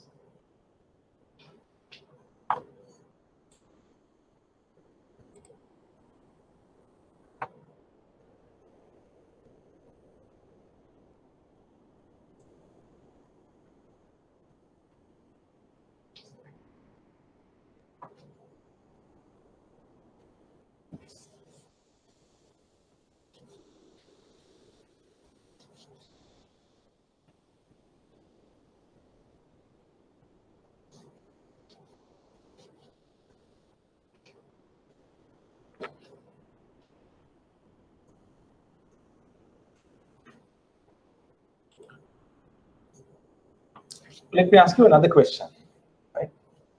[SPEAKER 1] Let me ask you another question. Right?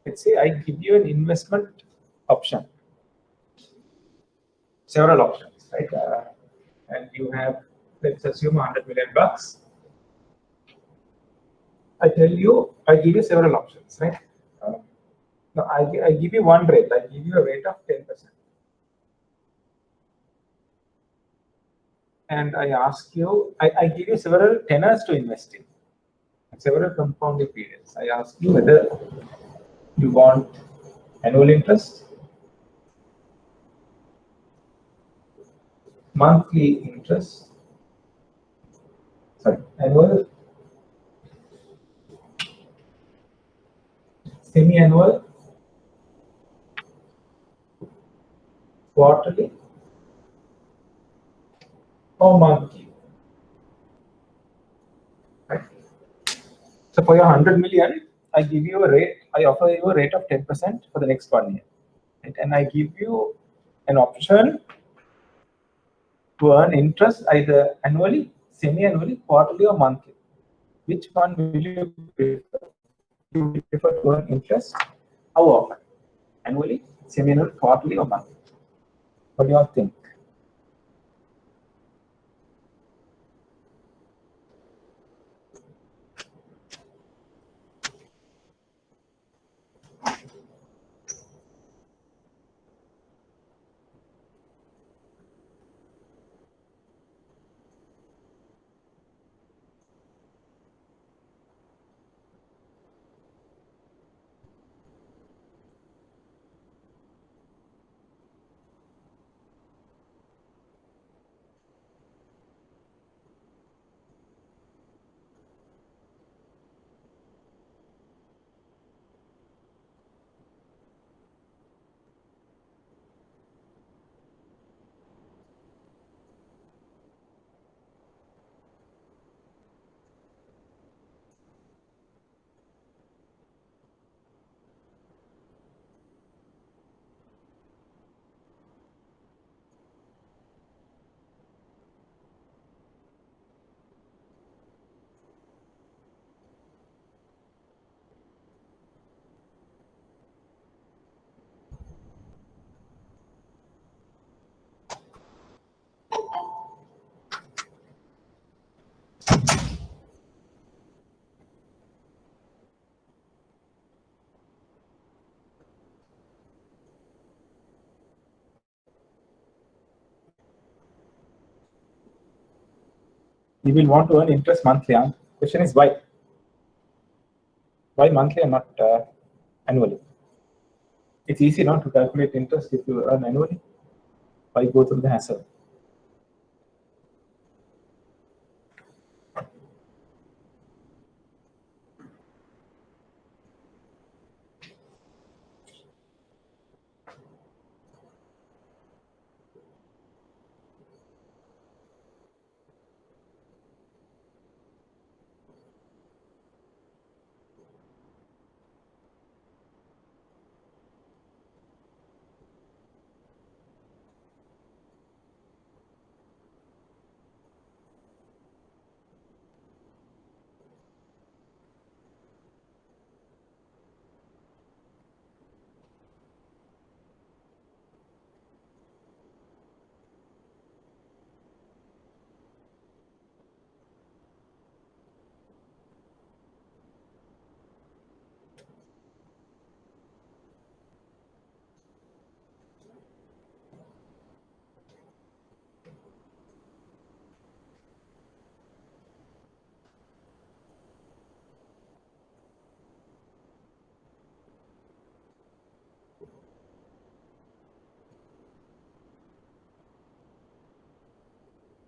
[SPEAKER 1] Let's say I give you an investment option, several options, right? And you have, let's assume $100 million. I tell you, I give you several options, right? No, I give you one rate. I give you a rate of 10%. And I ask you, I give you several tenors to invest in, several compounding periods. I ask you whether you want annual interest, monthly interest, sorry, annual, semi-annual, quarterly, or monthly. Right? So for your 100 million, I give you a rate, I offer you a rate of 10% for the next 1 year. Right? And I give you an option to earn interest either annually, semi-annually, quarterly, or monthly. Which one will you prefer? You will prefer to earn interest? How often? Annually, semi-annual, quarterly, or monthly? What do you all think? you will want to earn interest monthly. Question is why? Why monthly and not annually? It's easy not to calculate interest if you earn annually. Why go through the hassle?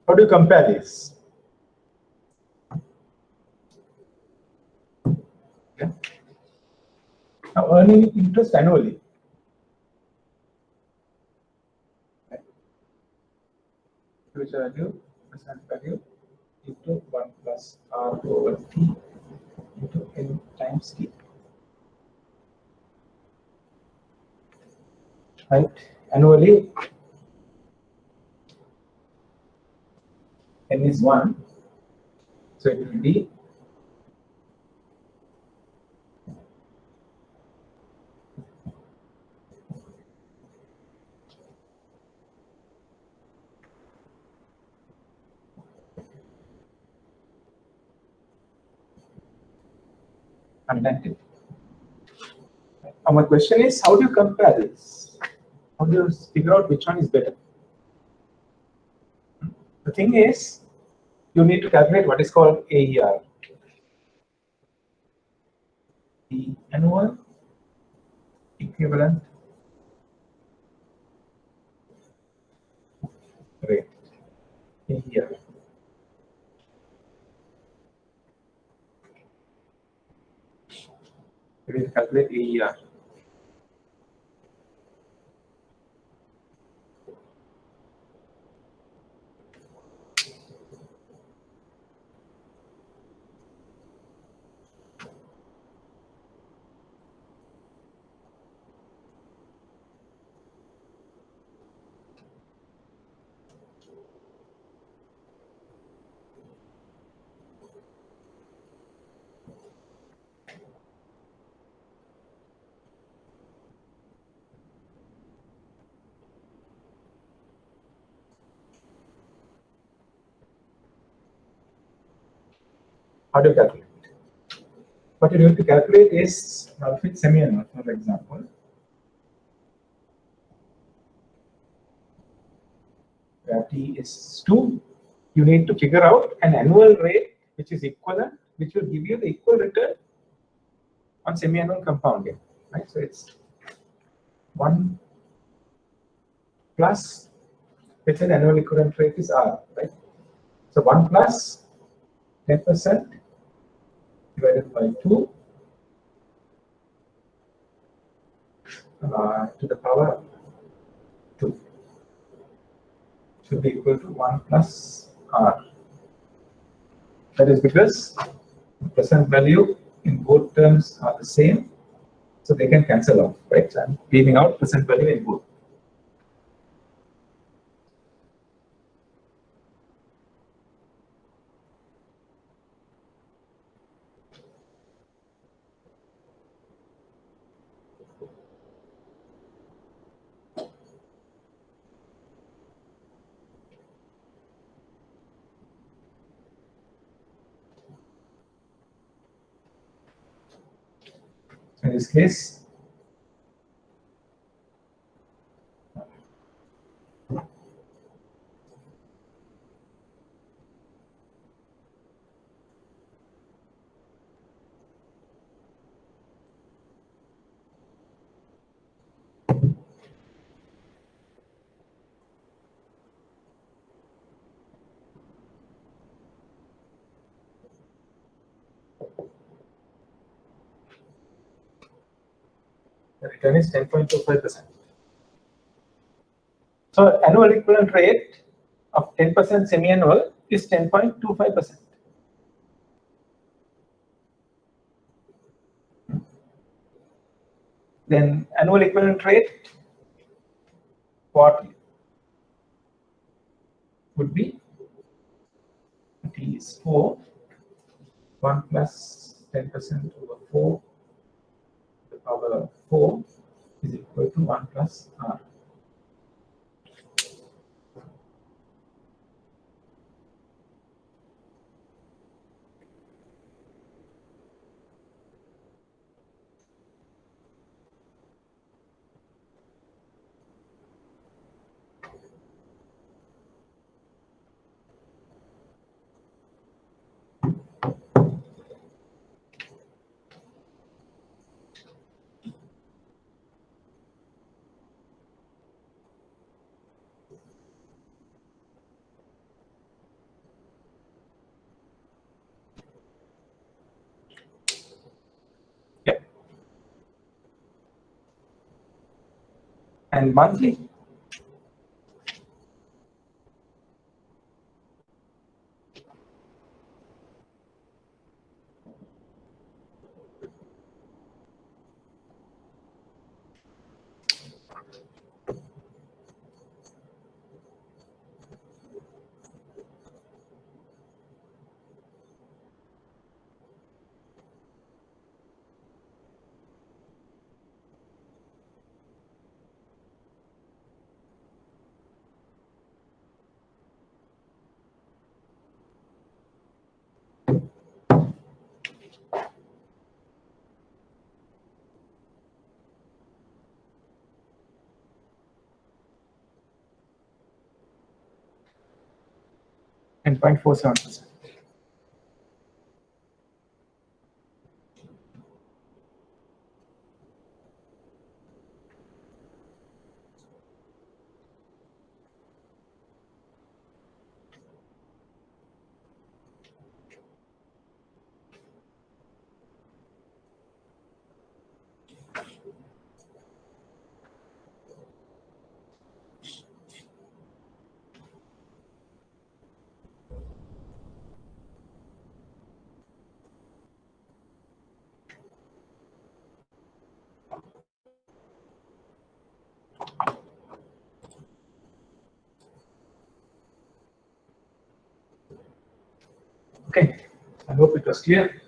[SPEAKER 1] How do you compare these? Okay. Now, earning interest annually. Okay. Future value, present value into 1 plus R over T into N times T. Right? Annually, N is 1, so it will be unlimited. Now my question is, how do you compare this? How do you figure out which one is better? The thing is, you need to calculate what is called AER, the annual equivalent rate, AER. You will calculate AER. How do you calculate? What you need to calculate is if semi-annual, for example. Where T is 2, you need to figure out an annual rate which is equivalent, which will give you the equal return on semi-annual compounding. Right? So it's 1 plus, let's say the annual equivalent rate is R, right? So 1 plus 10% divided by 2 to the power 2 should be equal to 1 plus R. That is because the present value in both terms are the same, so they can cancel off, right? So I'm leaving out present value in both. In this case, The return is 10.25%. So annual equivalent rate of 10% semi-annual is 10.25%. Then annual equivalent rate quarterly would be T is 4, 1 plus 10% over 4 to the power 4 is equal to 1 plus R. Yeah. And monthly, and 0.47%. Okay, I hope it was clear.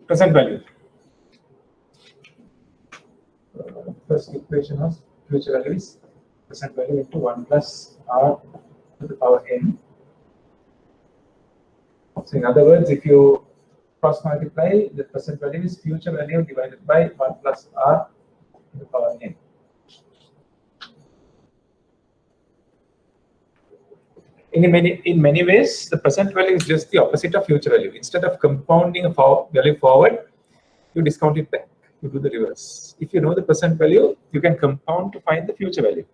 [SPEAKER 1] Present value. First equation of future value is present value into 1 plus R to the power n. So in other words, if you cross multiply, the present value is future value divided by 1 plus R to the power n. In many ways, the present value is just the opposite of future value. Instead of compounding a value forward, you discount it back. You do the reverse. If you know the present value, you can compound to find the future value.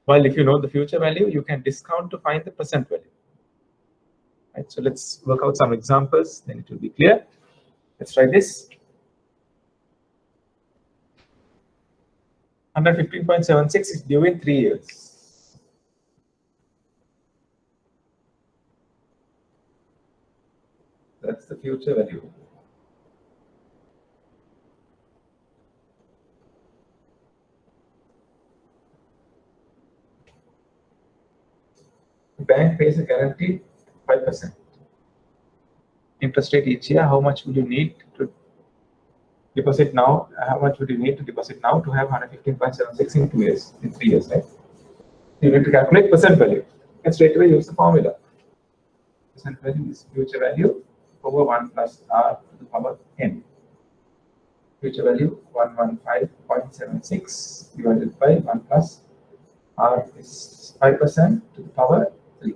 [SPEAKER 1] While if you know the future value, you can discount to find the present value. Right, so let's work out some examples, then it will be clear. Let's try this. 115.76 is due in 3 years. That's the future value. The bank pays a guaranteed 5% interest rate each year. How much would you need to deposit now? How much would you need to deposit now to have 115.76 in 2 years, in 3 years, right? You need to calculate present value and straight away use the formula. Present value is future value over 1 plus R to the power n. Future value 115.76 divided by 1 plus R is 5% to the power 3.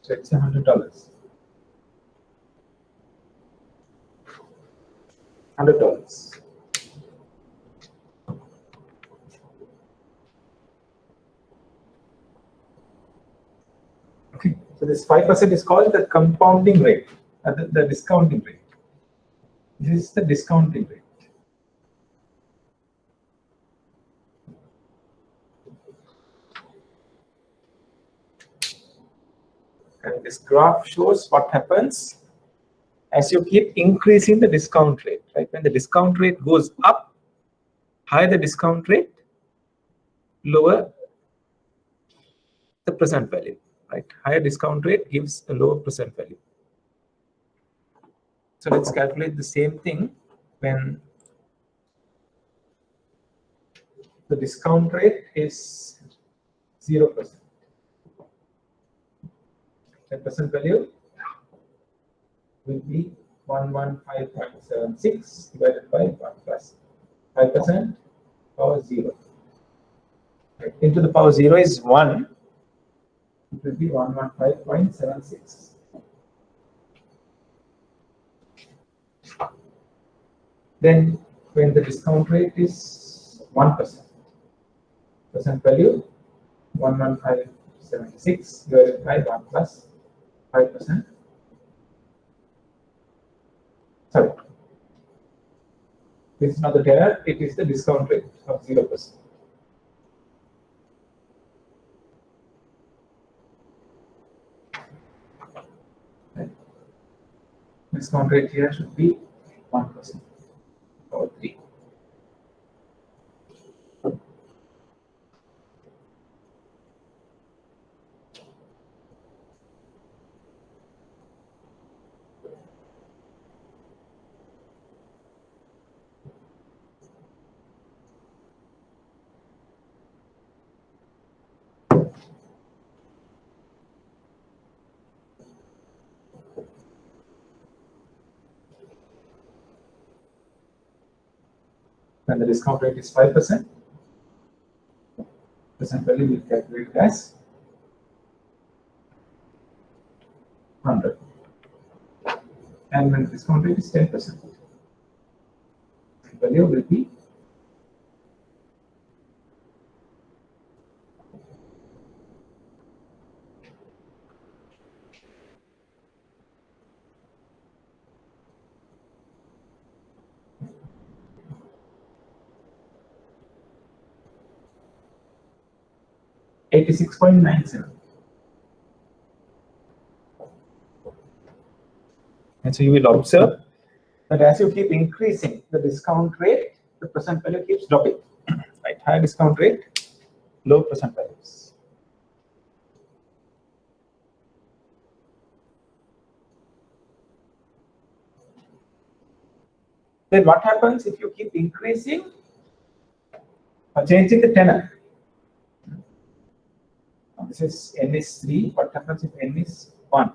[SPEAKER 1] So it's $100. $100. Okay, so this 5% is called the compounding rate, the discounting rate. This is the discounting rate. And this graph shows what happens as you keep increasing the discount rate, right? When the discount rate goes up, higher the discount rate, lower the present value, right? Higher discount rate gives a lower present value. So let's calculate the same thing when the discount rate is 0%. The present value will be 115.76 divided by 1 plus 5% power 0. Right. Into the power 0 is 1. It will be 115.76. Then when the discount rate is 1%, present value 115.76 divided by 1 plus 5%. Sorry, this is not the tenor, it is the discount rate of 0%. Right. Discount rate here should be 1% or 3. When the discount rate is 5%, present value will calculate as 100. And when the discount rate is 10%, value will be 86.97. And so you will observe that as you keep increasing the discount rate, the present value keeps dropping. Right? Higher discount rate, low present values. Then what happens if you keep increasing or changing the tenor? Now this is n is 3. What happens if n is 1?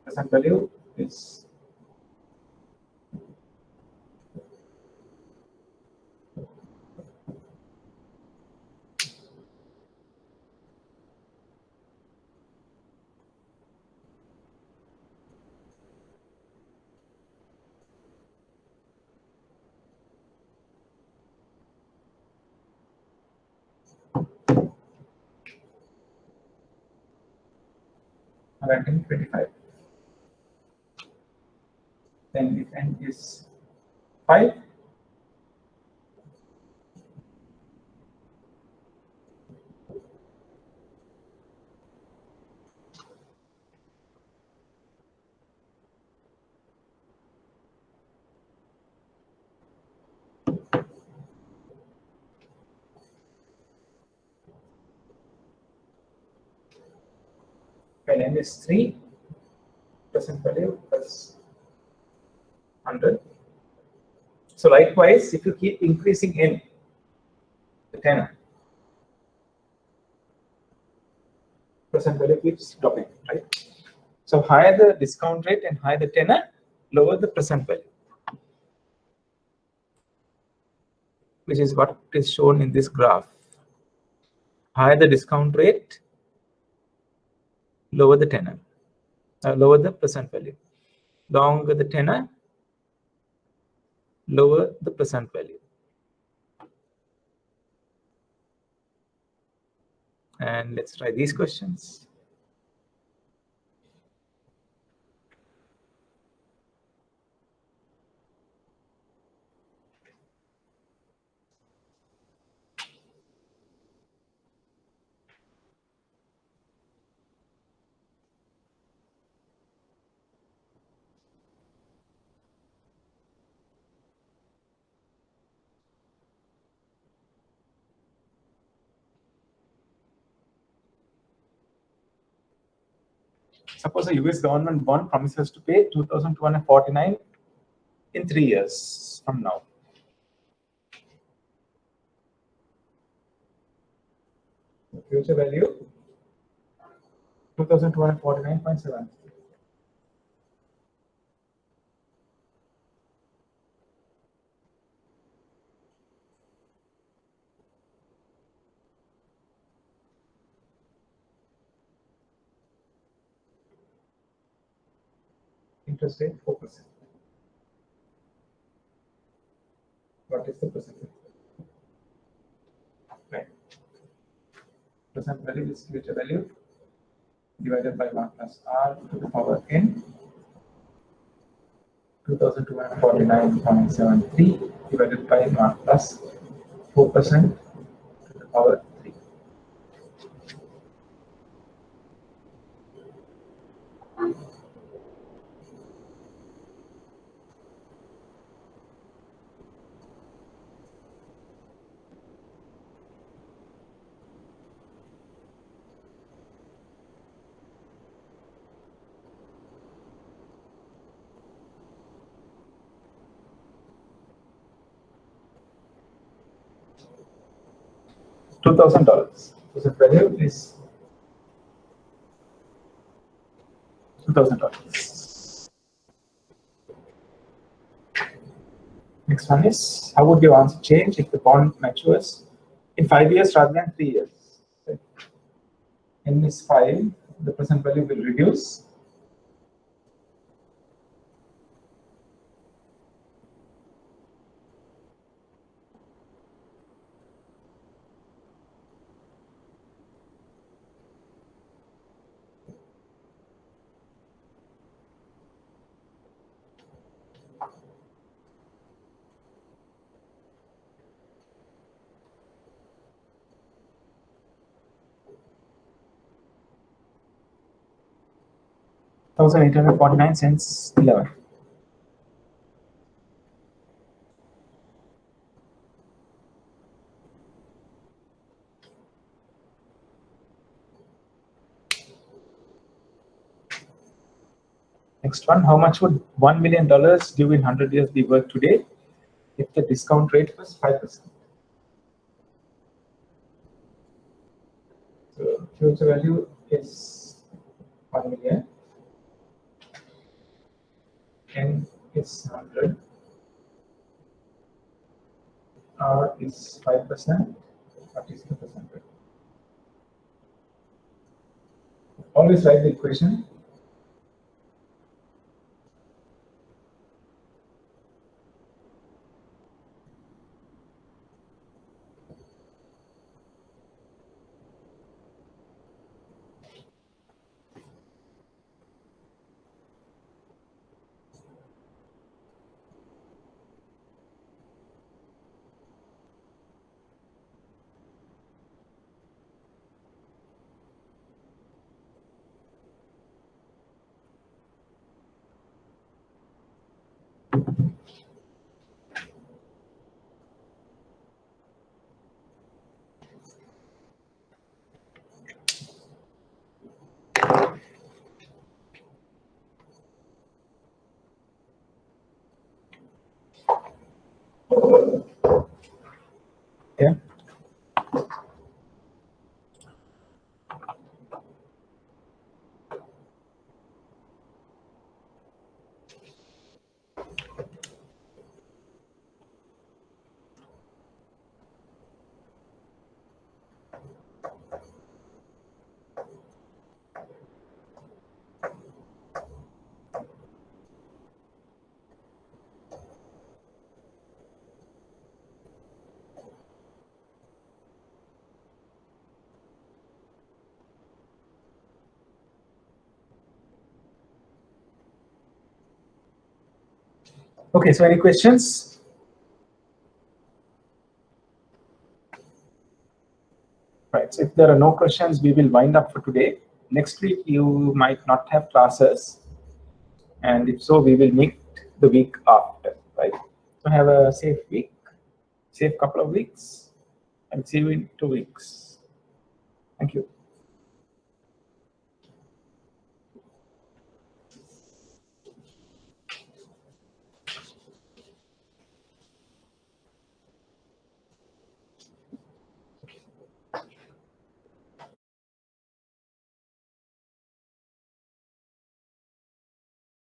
[SPEAKER 1] Present value is 125. Then if n is 5, when n is 3, present value plus 100. So likewise, if you keep increasing n, the tenor, present value keeps dropping, right? So higher the discount rate and higher the tenor, lower the present value, which is what is shown in this graph. Higher the discount rate, lower the tenor, lower the present value. Longer the tenor, lower the present value. And let's try these questions. Suppose a US government bond promises to pay 2,249 in 3 years from now. The future value 2,249.7. Interest rate 4%. What is the percentage? Right. Present value is future value divided by 1 plus r to the power n. 2,249.73 divided by 1 plus 4% to the power 3. $2,000. Present value is $2,000. Next one is, how would your answer change if the bond matures in 5 years rather than 3 years? N is 5, the present value will reduce. $1,849 11. Next one, how much would $1 million due in 100 years be worth today if the discount rate was 5%? So future value is 1 million, N is 100, R is 5%. What is the percentage? Always write the equation. Yeah. Okay, so any questions? Right, so if there are no questions, we will wind up for today. Next week, you might not have classes. And if so, we will meet the week after, right? So have a safe week, safe couple of weeks, and see you in 2 weeks.